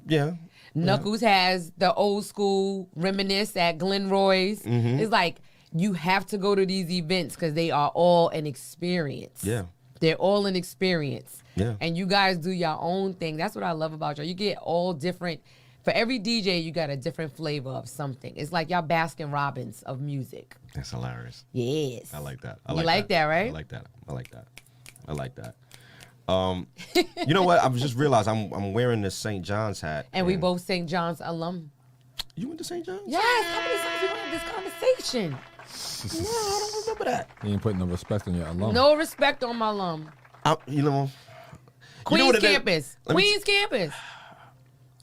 Yeah. Knuckles has the old school Reminisce at Glenroy's. It's like you have to go to these events because they are all an experience. Yeah. They're all an experience. Yeah. And you guys do your own thing. That's what I love about y'all. You get all different. For every DJ, you got a different flavor of something. It's like y'all Baskin Robbins of music. That's hilarious. Yes. I like that. You like that, right? I like that. You know what? I just realized I'm wearing this St. John's hat. And we both St. John's alum. You went to St. John's? Yes. How many times we had this conversation? No, I don't remember that. You ain't putting no respect on your alum. No respect on my alum. Queens campus. Queens campus.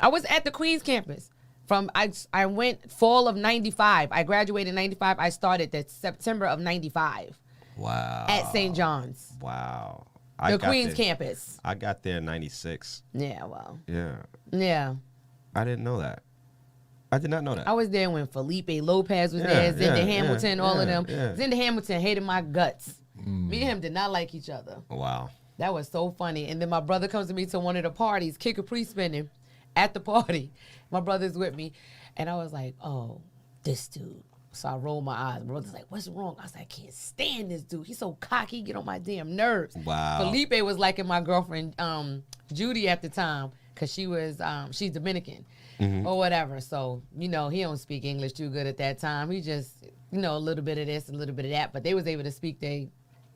I was at the Queens campus. I went fall of 95. I graduated in 95. I started that September of 95. Wow. At St. John's. Wow. The Queens campus. I got there in 96. Yeah, well. Yeah. Yeah. I didn't know that. I did not know that. I was there when Felipe Lopez was there, Zinda Hamilton, all of them. Yeah. Zinda Hamilton hated my guts. Me and him did not like each other. Wow. That was so funny. And then my brother comes to me to one of the parties, Kick a Pre-spinning at the party. My brother's with me. And I was like, oh, this dude. So I rolled my eyes. My brother's like, what's wrong? I was like, I can't stand this dude. He's so cocky, get on my damn nerves. Wow. Felipe was liking my girlfriend, Judy, at the time, because she's Dominican. Or whatever. So, he don't speak English too good at that time. He just, a little bit of this, a little bit of that. But they was able to speak their,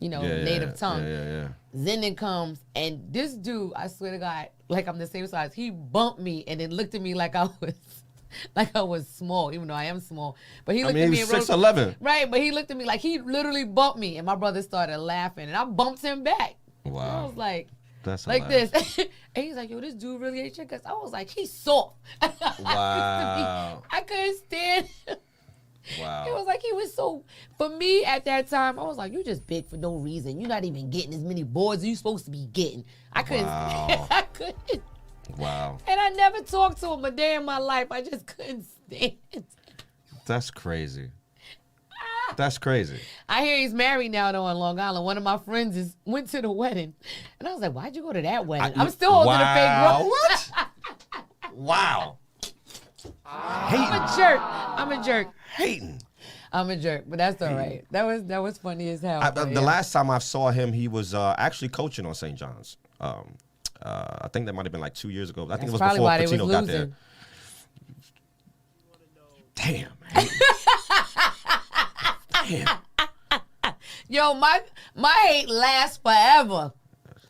native tongue. Then comes, and this dude, I swear to God, like I'm the same size, he bumped me and then looked at me like I was small, even though I am small. But he looked at me. He was 6'11". Right, but he looked at me like he literally bumped me. And my brother started laughing. And I bumped him back. Wow. And I was like, that's like hilarious. this. And he's like, yo, this dude really ain't your guts. I was like, he's soft. Wow. I couldn't stand him. Wow. It was like he was so, for me at that time, I was like, you just big for no reason. You're not even getting as many boards as you supposed to be getting. I couldn't. Wow. I couldn't. Wow. And I never talked to him a day in my life. I just couldn't stand it. That's crazy. That's crazy. I hear he's married now, though, on Long Island. One of my friends went to the wedding. And I was like, why'd you go to that wedding? I'm still holding a fake rose. What? Wow. I'm a jerk. Hating. I'm a jerk, but that's all right. That was funny as hell. The last time I saw him, he was actually coaching on St. John's. I think that might have been like 2 years ago. I think it was before Patino got there. Damn. Damn. Yo, my hate lasts forever.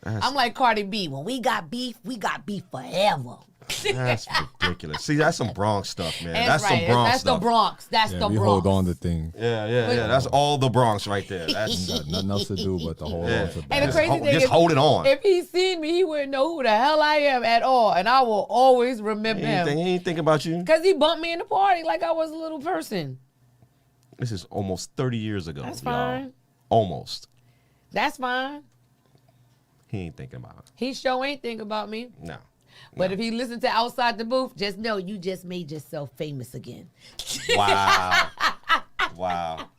I'm like Cardi B. When we got beef forever. That's ridiculous. See, that's some Bronx stuff, man. That's right. Some Bronx stuff. That's the Bronx. We hold on to things. Yeah. That's all the Bronx right there. That's nothing else to do but to hold on to. And the crazy thing is, hold it on. If he seen me, he wouldn't know who the hell I am at all, and I will always remember him. He ain't thinking about you. Because he bumped me in the party like I was a little person. This is almost 30 years ago. That's fine. Almost. That's fine. He ain't thinking about it. He sure ain't thinking about me. No. But if he listened to Outside the Booth, just know you just made yourself famous again. Wow. Wow.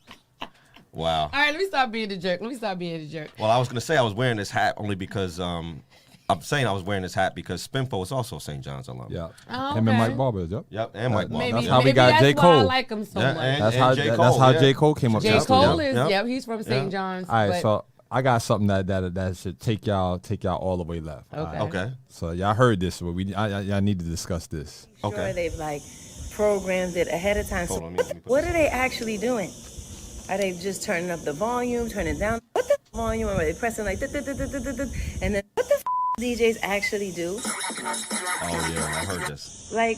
All right, let me stop being the jerk. Well, I was going to say I was wearing this hat only because I'm saying I was wearing this hat because Spinfo is also St. John's alum. Yeah. Oh, Him and Mike Barber, yep. Yep, and Mike Barber. That's how we got J. Cole. I like him so much. That's how J. Cole came up. J. Cole is, he's from St. John's. All right, so I got something that should take y'all all the way left. Okay. Right? Okay. So y'all heard this, but y'all need to discuss this. Okay. Sure, they've like programmed it ahead of time. So what are they actually doing? Are they just turning up the volume, turning down? What the volume? Or are they pressing like and then what the DJs actually do? Oh yeah, I heard this. Like,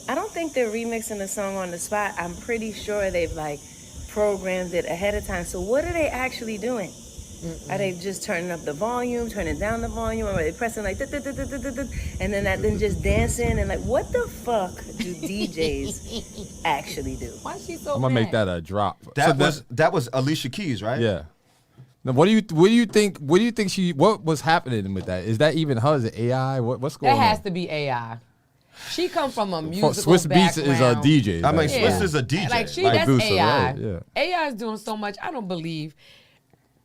I don't think they're remixing the song on the spot. I'm pretty sure they've like programmed it ahead of time. So what are they actually doing? Are they just turning up the volume, turning down the volume, or are they pressing like and then just dancing and like what the fuck do DJs actually do? Why is she so I'm gonna make that a drop. That was Alicia Keys, right? Yeah. Now, what do you think what was happening with that? Is that even her? Is it AI? What's going on? That has to be AI. She come from a musical Swiss background. Beats is a DJ. I mean, Swiss is a DJ. That's producer, AI. Right? Yeah. AI is doing so much. I don't believe.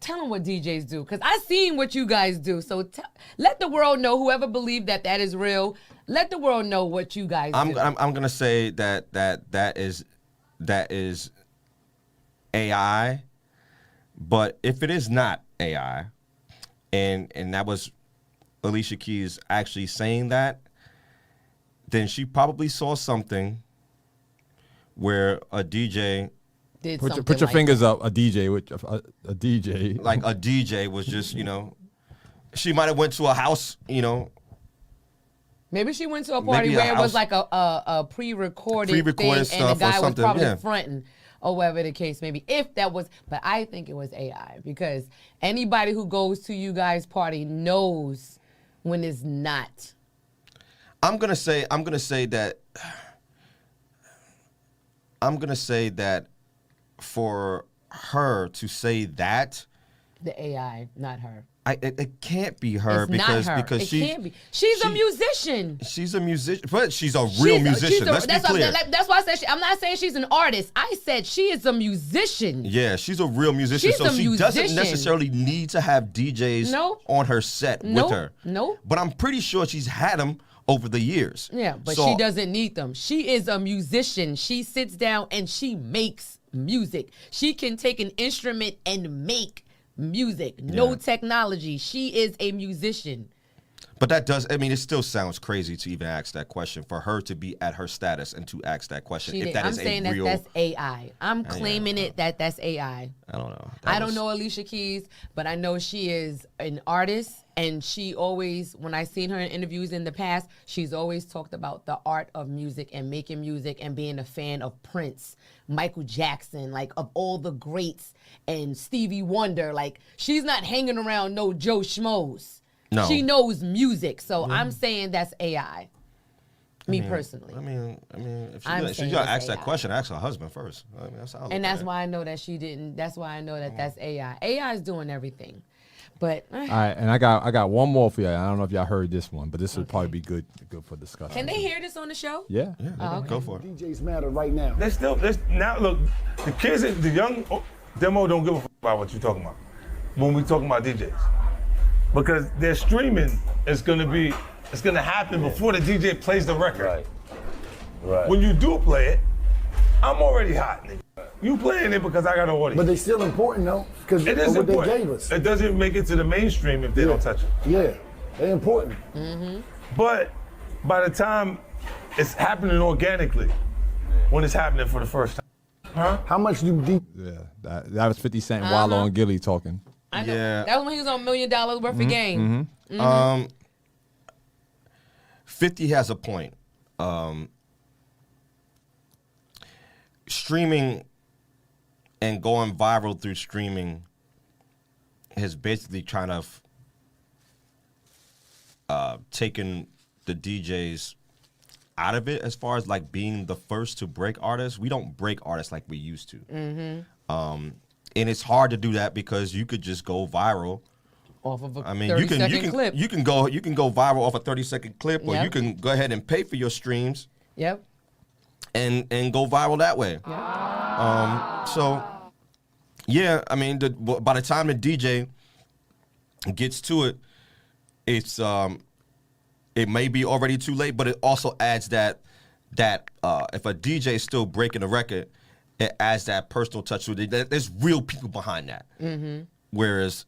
Tell them what DJs do, because I seen what you guys do. So let the world know. Whoever believed that is real, let the world know what you guys do. I'm gonna say that is AI, but if it is not AI, and that was Alicia Keys actually saying that, then she probably saw something where a DJ. Put your fingers up. A DJ with a DJ. Like a DJ was just, she might have went to a house, Maybe she went to a party where it was like a pre-recorded thing, and the guy was probably fronting, or whatever the case may be. If that was, but I think it was AI, because anybody who goes to you guys' party knows when it's not? I'm gonna say that for her to say that, the AI, not her. It can't be her It's because not her. because it can't be. She's a musician. She's a musician, but she's a real musician. Let's be clear. That's why I said I'm not saying she's an artist. I said she is a musician. Yeah, she's a real musician. She's so a she musician. doesn't necessarily need to have DJs on her set with her. No. But I'm pretty sure she's had them over the years. Yeah, but she doesn't need them. She is a musician. She sits down and she makes music. She can take an instrument and make music. No technology. She is a musician. But that does, I mean, it still sounds crazy to even ask that question, for her to be at her status and to ask that question. If that I'm is saying a real, that's AI. I'm claiming that's AI. I don't know. I don't know Alicia Keys, but I know she is an artist, and she always, when I seen her in interviews in the past, she's always talked about the art of music and making music and being a fan of Prince, Michael Jackson, like of all the greats, and Stevie Wonder. Like, she's not hanging around no Joe Schmoes. No. She knows music, so I'm saying that's AI. Personally. I mean, if she's gonna ask that question, ask her husband first. I mean, that's why I know that she didn't. That's why I know that that's AI. AI is doing everything. But all right, and I got one more for you. I don't know if y'all heard this one, but this would probably be good for discussion. Can they hear this on the show? Yeah. Okay. Go for it. DJs matter right now. Now look, the kids, the young demo don't give a fuck about what you're talking about when we talking about DJs, because their streaming is gonna happen before the DJ plays the record. Right. When you do play it, I'm already hot, nigga. You playing it because I got an audience. But they still important though, because it is what important. they gave us. It doesn't make it to the mainstream if they don't touch it. Yeah, they're important. Mm-hmm. But by the time it's happening organically, when it's happening for the first time. Huh? How much do Yeah, that was 50 Cent, Wallow and Gilly talking. I know. Yeah. That was when he was on $1 Million Worth of Game. Mm-hmm. 50 has a point. Streaming and going viral through streaming has basically kind of taken the DJs out of it as far as like being the first to break artists. We don't break artists like we used to. Mm-hmm. And it's hard to do that because you could just go viral off of a 30-second clip. You can go viral off a 30-second clip, or you can go ahead and pay for your streams. Yep. And go viral that way. Yep. So yeah, I mean, by the time the DJ gets to it, it's it may be already too late, but it also adds that if a DJ is still breaking a record, it adds that personal touch to it. There's real people behind that. Mm-hmm. Whereas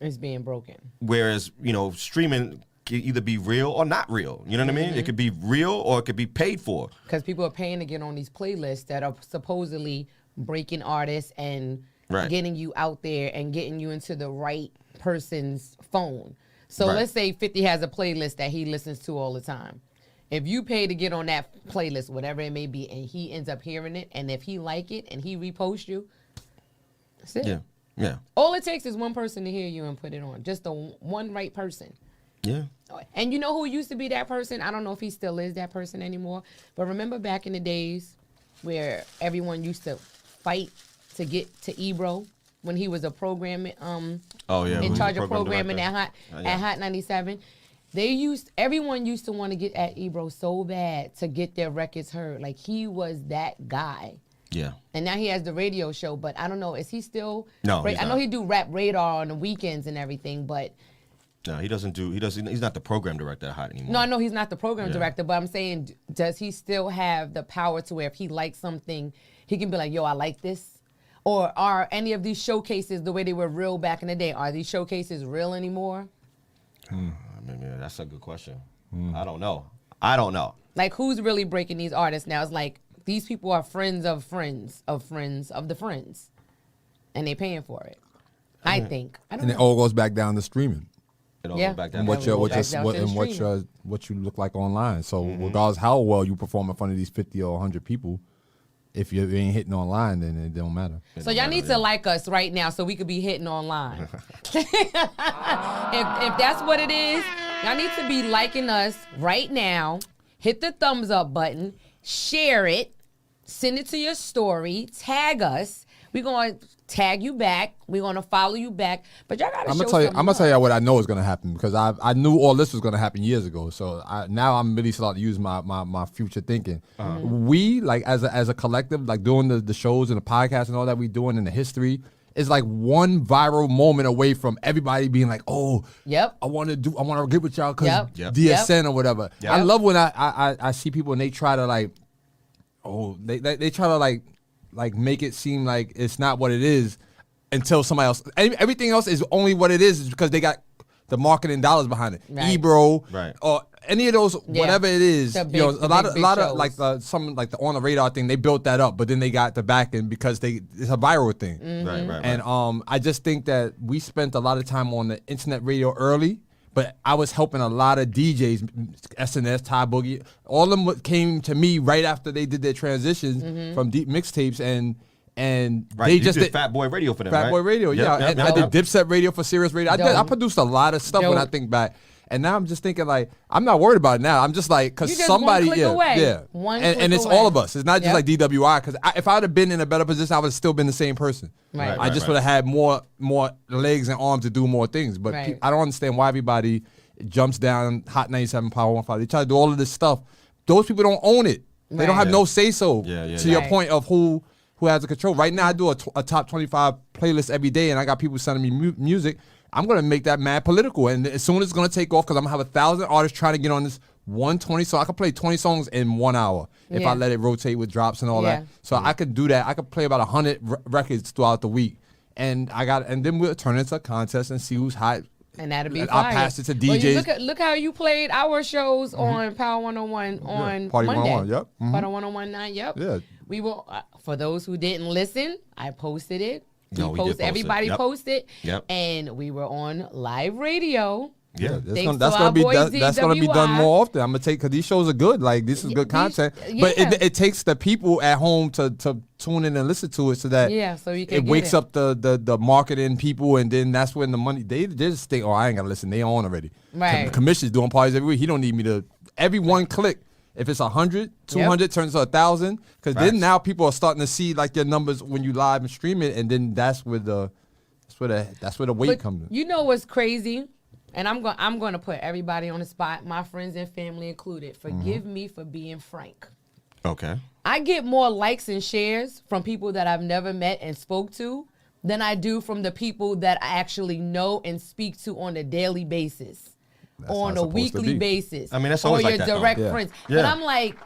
it's being broken. Whereas, streaming can either be real or not real. You know what I mean? It could be real or it could be paid for. Because people are paying to get on these playlists that are supposedly breaking artists and getting you out there and getting you into the right person's phone. So let's say 50 has a playlist that he listens to all the time. If you pay to get on that playlist, whatever it may be, and he ends up hearing it, and if he like it and he reposts you, that's it. Yeah. All it takes is one person to hear you and put it on. Just the one right person. Yeah. And you know who used to be that person? I don't know if he still is that person anymore. But remember back in the days where everyone used to fight to get to Ebro when he was a programming in charge of programming at Hot 97. Everyone used to want to get at Ebro so bad to get their records heard. Like, he was that guy. Yeah. And now he has the radio show, but I don't know, is he still? No, I know he do Rap Radar on the weekends and everything, but no, he's not the program director at Hot anymore. No, I know he's not the program director, but I'm saying, does he still have the power to where if he likes something, he can be like, yo, I like this? Or are any of these showcases the way they were real back in the day? Are these showcases real anymore? I mean, that's a good question. I don't know. Like, who's really breaking these artists now? It's like, these people are friends of friends of friends of the friends, and they paying for it. I think. I don't know. And it all goes back down to streaming. It all goes back down. And what you look like online. So regardless how well you perform in front of these 50 or 100 people, if you ain't hitting online, then it don't matter. So y'all need to like us right now so we could be hitting online. If that's what it is, Y'all need to be liking us right now. Hit the thumbs up button. Share it. Send it to your story. Tag us. We're going to tag you back. We're going to follow you back. But y'all got to show some I'm going to tell you what I know is going to happen because I knew all this was going to happen years ago. So now I'm really starting to use my future thinking. We, like, as a collective, like doing the shows and the podcast and all that we doing in the history, is like one viral moment away from everybody being like, oh, yep, I want to get with y'all because Yep. DSN or whatever. Yep. I love when I see people and they try to like, they try to like make it seem like it's not what it is until somebody else. Everything else is only what it is because they got the marketing dollars behind it. Right. Ebro, Right. or any of those, whatever it is. The You know, big- a lot big of shows. like some like the on the radar thing. They built that up, but then they got the backing because it's a viral thing. Mm-hmm. Right. And I just think that we spent a lot of time on the internet radio early, but I was helping a lot of DJs, SNS, Ty Boogie, all of them came to me right after they did their transitions Mm-hmm. from deep mixtapes and Right. they You just did Fat Boy Radio for them, Fat right? Boy Radio, Yep, yeah. yep, And yep, I did yep. Dipset Radio for Sirius Radio. I Dope. produced a lot of stuff when I Dope. think back. And now I'm just thinking like, I'm not worried about it now. I'm just like, because You just one somebody, click away. yeah. One and click it's away. all of us. It's not just Yep. like DWI, because if I would have been in a better position, I would have still been the same person. Right. I just would have had more legs and arms to do more things. But Right. I don't understand why everybody jumps down Hot 97 Power 15. They try to do all of this stuff. Those people don't own it. They don't Right. have no say so. Yeah, to your Right. point of who has the control. Right now, I do a top 25 playlist every day, and I got people sending me music. I'm going to make that mad political. And as soon as it's going to take off, because I'm going to have 1,000 artists trying to get on this 120 song. I can play 20 songs in 1 hour if Yeah. I let it rotate with drops and all Yeah. that. So I could do that. I could play about 100 records throughout the week. And then we'll turn it into a contest and see who's hot. And that'll be I'll fire. pass it to Well, you DJs. look how you played our shows on Power 101 on Party Monday. 101, yep. Mhm. Party 101.9, yep. Yeah. We will, for those who didn't listen, I posted it. No, we did post it. Everybody Yep. posted. Yep. And we were on live radio. Yeah. That's Thanks gonna, to our boy that's gonna be done DWI. more often. I'm gonna take because these shows are good. Like this is good content, but yeah. it takes the people at home to tune in and listen to it so that So you can it get wakes it. up the marketing people, and then that's when the money they just think, oh, I ain't gotta listen. They on already. Right. Commish is doing parties every week. He don't need me to every one click. If it's 100, 200 turns to 1,000, because then Facts. now people are starting to see like your numbers when you live and stream it, and then that's where the weight But comes in. you know what's crazy? And I'm going to put everybody on the spot, my friends and family included. Forgive me for being frank. Okay. I get more likes and shares from people that I've never met and spoke to than I do from the people that I actually know and speak to on a daily basis, That's on how a it's supposed to weekly be. basis. I mean, that's or always your like that, though. direct Yeah. friends. Yeah. But I'm like,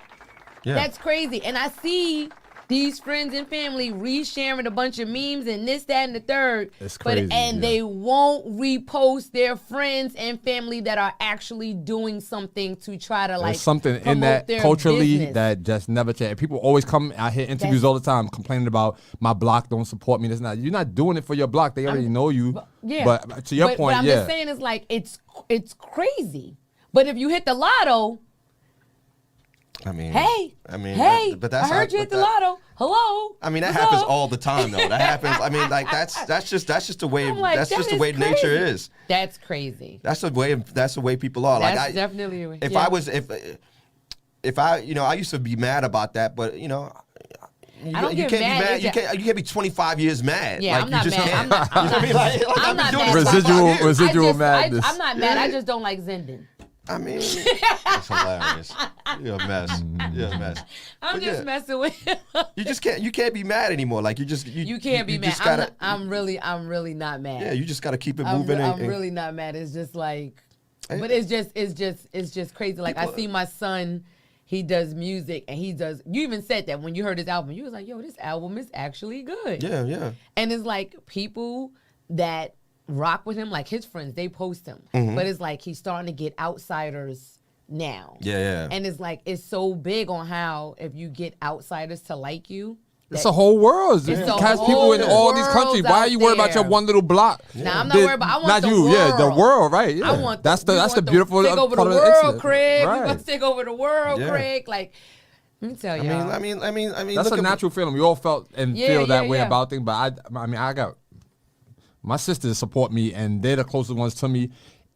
Yeah. that's crazy. And I see these friends and family resharing a bunch of memes and this, that, and the third. It's crazy, yeah. They won't repost their friends and family that are actually doing something to try to like There's something in promote that their culturally business. that just never change. People always come. I hear interviews That's- all the time complaining about my block don't support me. That's not. You're not doing it for your block. They already know you. Yeah. But to your But point, I'm yeah. just saying it's like it's crazy. But if you hit the lotto, I mean, hey, but that's I heard you hit the lotto. Hello. I mean, that What's happens up? all the time, though. That happens. I mean, like that's just the way I'm like, that's that just the is way nature crazy. is. That's crazy. That's the way people are. That's like definitely the way. if Yeah. I was if I I used to be mad about that, but you don't you get can't be mad. mad. It's You can't be 25 years mad. Yeah, like, I'm not you just mad. Can't. I'm not- You know what I mean? Like, I'm I've been not doing mad. this 25 years. Residual madness. I'm not mad. I just don't like Zendon. I mean, it's hilarious. You're a mess. You're a mess. I'm But just yeah. messing with him. You can't be mad anymore. Like you can't be mad. just gotta, I'm really not mad. yeah, you just gotta keep it I'm moving. really not mad. It's just like, Hey. but it's just crazy. Like I People- see my son, he does music and he does. You even said that when you heard his album, you was like, "Yo, this album is actually good." Yeah. And it's like people that rock with him, like his friends, they post him, Mm-hmm. but it's like he's starting to get outsiders now. Yeah. And it's like it's so big on how if you get outsiders to like you. It's that- a whole world. It's It a has whole people in all these world countries. Why are you worried about your out one little block? Nah, I'm not worried about. I want not the you. world. Yeah, the world. Right. Yeah. I want that's we the want beautiful take over part the of the world, internet. Craig. Right. We're gonna take over the world, Yeah. Craig. Like, let me tell you. I mean, That's look a at- natural feeling. We all felt and Yeah, feel that yeah, way yeah. about things. But I mean, I got my sisters support me, and they're the closest ones to me.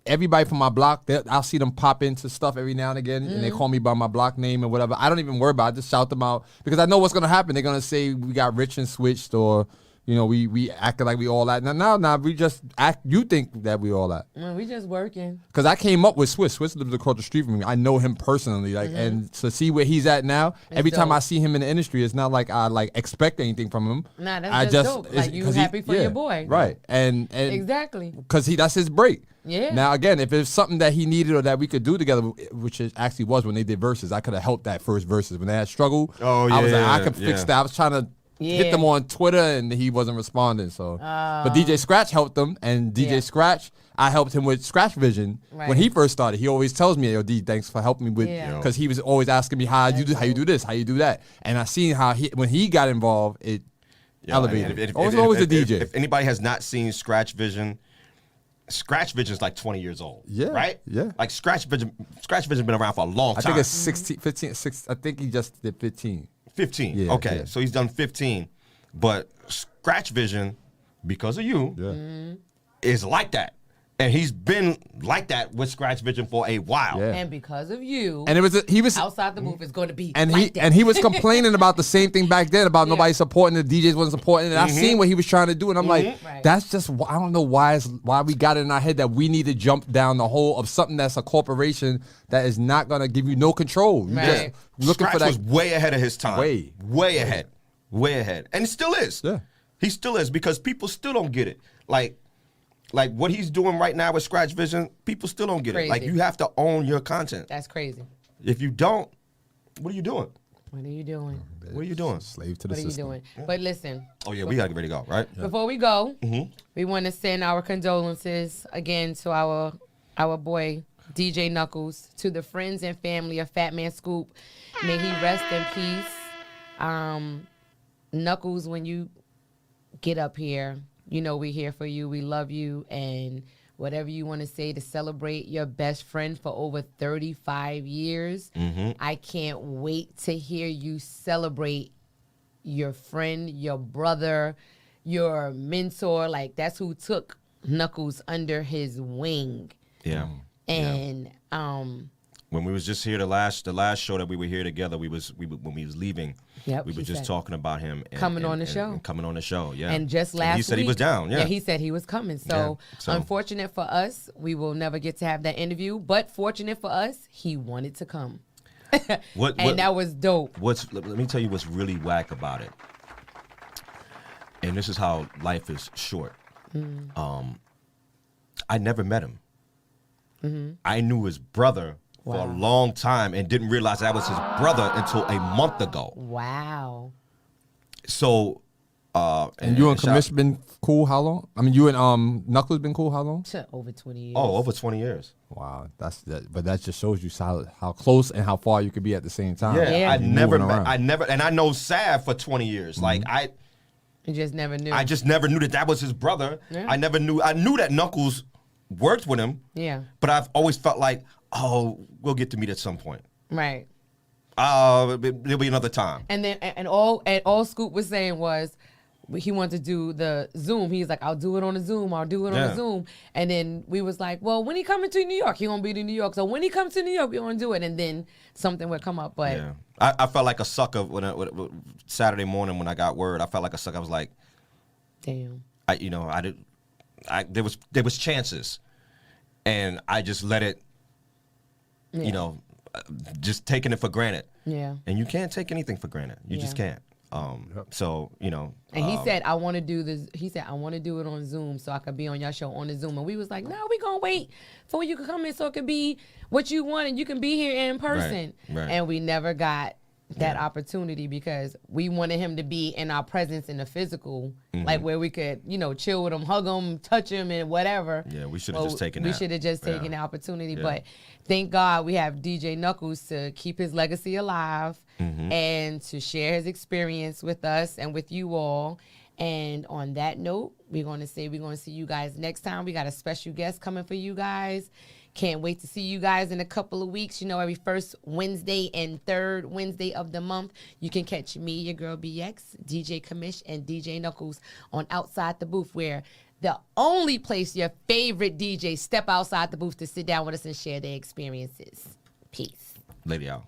everybody from my block, I'll see them pop into stuff every now and again, and they call me by my block name and whatever. I don't even worry about it. I just shout them out because I know what's gonna happen. They're gonna say we got rich and switched, or we acted like we all that. Now we just act. You think that we all that? We just working. Because I came up with Swiss. Swiss lives across the street from me. I know him personally, and to see where he's at now. Every time I see him in the industry, it's not like I expect anything from him. Nah, that's just dope. Like you happy for your boy, right? And exactly because that's his break. Yeah. Now again, if it's something that he needed or that we could do together, which it actually was when they did verses, I could have helped that first verses when they had struggle. Oh I was yeah, like, I could fix that. I was trying to hit them on Twitter and he wasn't responding. So, but DJ Scratch helped them, and DJ Scratch, I helped him with Scratch Vision when he first started. He always tells me, "Yo, D, thanks for helping me with," because he was always asking me how you do this, how you do that, and I seen how when he got involved, it elevated. Always the DJ. If anybody has not seen Scratch Vision is like 20 years old. Yeah. Right? Yeah. Like Scratch Vision been around for a long time. I think it's 16, 15, 16, I think he just did 15. 15. Yeah, okay. yeah. So he's done 15. But Scratch Vision, because of you, is like that. And he's been like that with Scratch Vision for a while. Yeah. and because of you, And he was outside the booth is going to be and like that. he was complaining about the same thing back then about nobody supporting, the DJs wasn't supporting it. And I seen what he was trying to do, and I'm like, that's just, I don't know why we got it in our head that we need to jump down the hole of something that's a corporation that is not gonna give you no control. You just looking Scratch for that. was way ahead of his time. Way ahead. And he still is. Yeah. He still is, because people still don't get it. Like what he's doing right now with Scratch Vision, people still don't get it. Like, you have to own your content. That's crazy. If you don't, what are you doing? What are you doing? What are you doing? Slave to the What are you system. doing? But listen. Oh yeah, we gotta get ready to go, right? Before we go, we want to send our condolences again to our boy DJ Knuckles, to the friends and family of Fat Man Scoop. May he rest in peace. Knuckles, when you get up here, you know we're here for you. We love you, and whatever you want to say to celebrate your best friend for over 35 years. I can't wait to hear you celebrate your friend, your brother, your mentor. Like, that's who took Knuckles under his wing. Yeah. And when we was just here the last show that we were here together, when we was leaving, we were just talking about him coming on the show. Coming on the show, yeah. And just last he said week, he was down, yeah. he said he was coming. So, unfortunate for us, we will never get to have that interview. But fortunate for us, he wanted to come. That was dope. Let me tell you what's really whack about it. And this is how life is short. I never met him. I knew his brother for a long time and didn't realize that was his brother until a month ago. Wow. So, and you and Commish been cool how long? I mean, you and Knuckles been cool how long? Over 20 years. Oh, over 20 years. Wow, but that just shows you how close and how far you could be at the same time. Yeah. I never met, and I know Sav for 20 years. Like, you just never knew. I just never knew that was his brother. Yeah. I knew that Knuckles worked with him. Yeah. But I've always felt like, we'll get to meet at some point. Right. There'll be another time. And then all Scoop was saying was he wanted to do the Zoom. He's like, I'll do it on a Zoom. I'll do it on a Zoom. And then we was like, well, when he coming to New York, he gonna be to New York. So when he comes to New York, we gonna do it. And then something would come up. But I felt like a sucker when Saturday morning when I got word. I felt like a sucker. I was like, damn. There was chances, and I just let it. Just taking it for granted. Yeah. And you can't take anything for granted. You just can't. So, And he said, I want to do this. He said, I want to do it on Zoom so I could be on your show on the Zoom. And we was like, no, we going to wait for you to come in so it could be what you want and you can be here in person. Right. And we never got that opportunity because we wanted him to be in our presence in the physical, like where we could, chill with him, hug him, touch him, and whatever. Yeah, we should have just taken that. We should have just taken the opportunity. But thank God we have DJ Knuckles to keep his legacy alive and to share his experience with us and with you all. And on that note, we're going to see you guys next time. We got a special guest coming for you guys. Can't wait to see you guys in a couple of weeks. You know, every first Wednesday and third Wednesday of the month, you can catch me, your girl BX, DJ Commish, and DJ Knuckles on Outside the Booth, where the only place your favorite DJs step outside the booth to sit down with us and share their experiences. Peace. Lady out.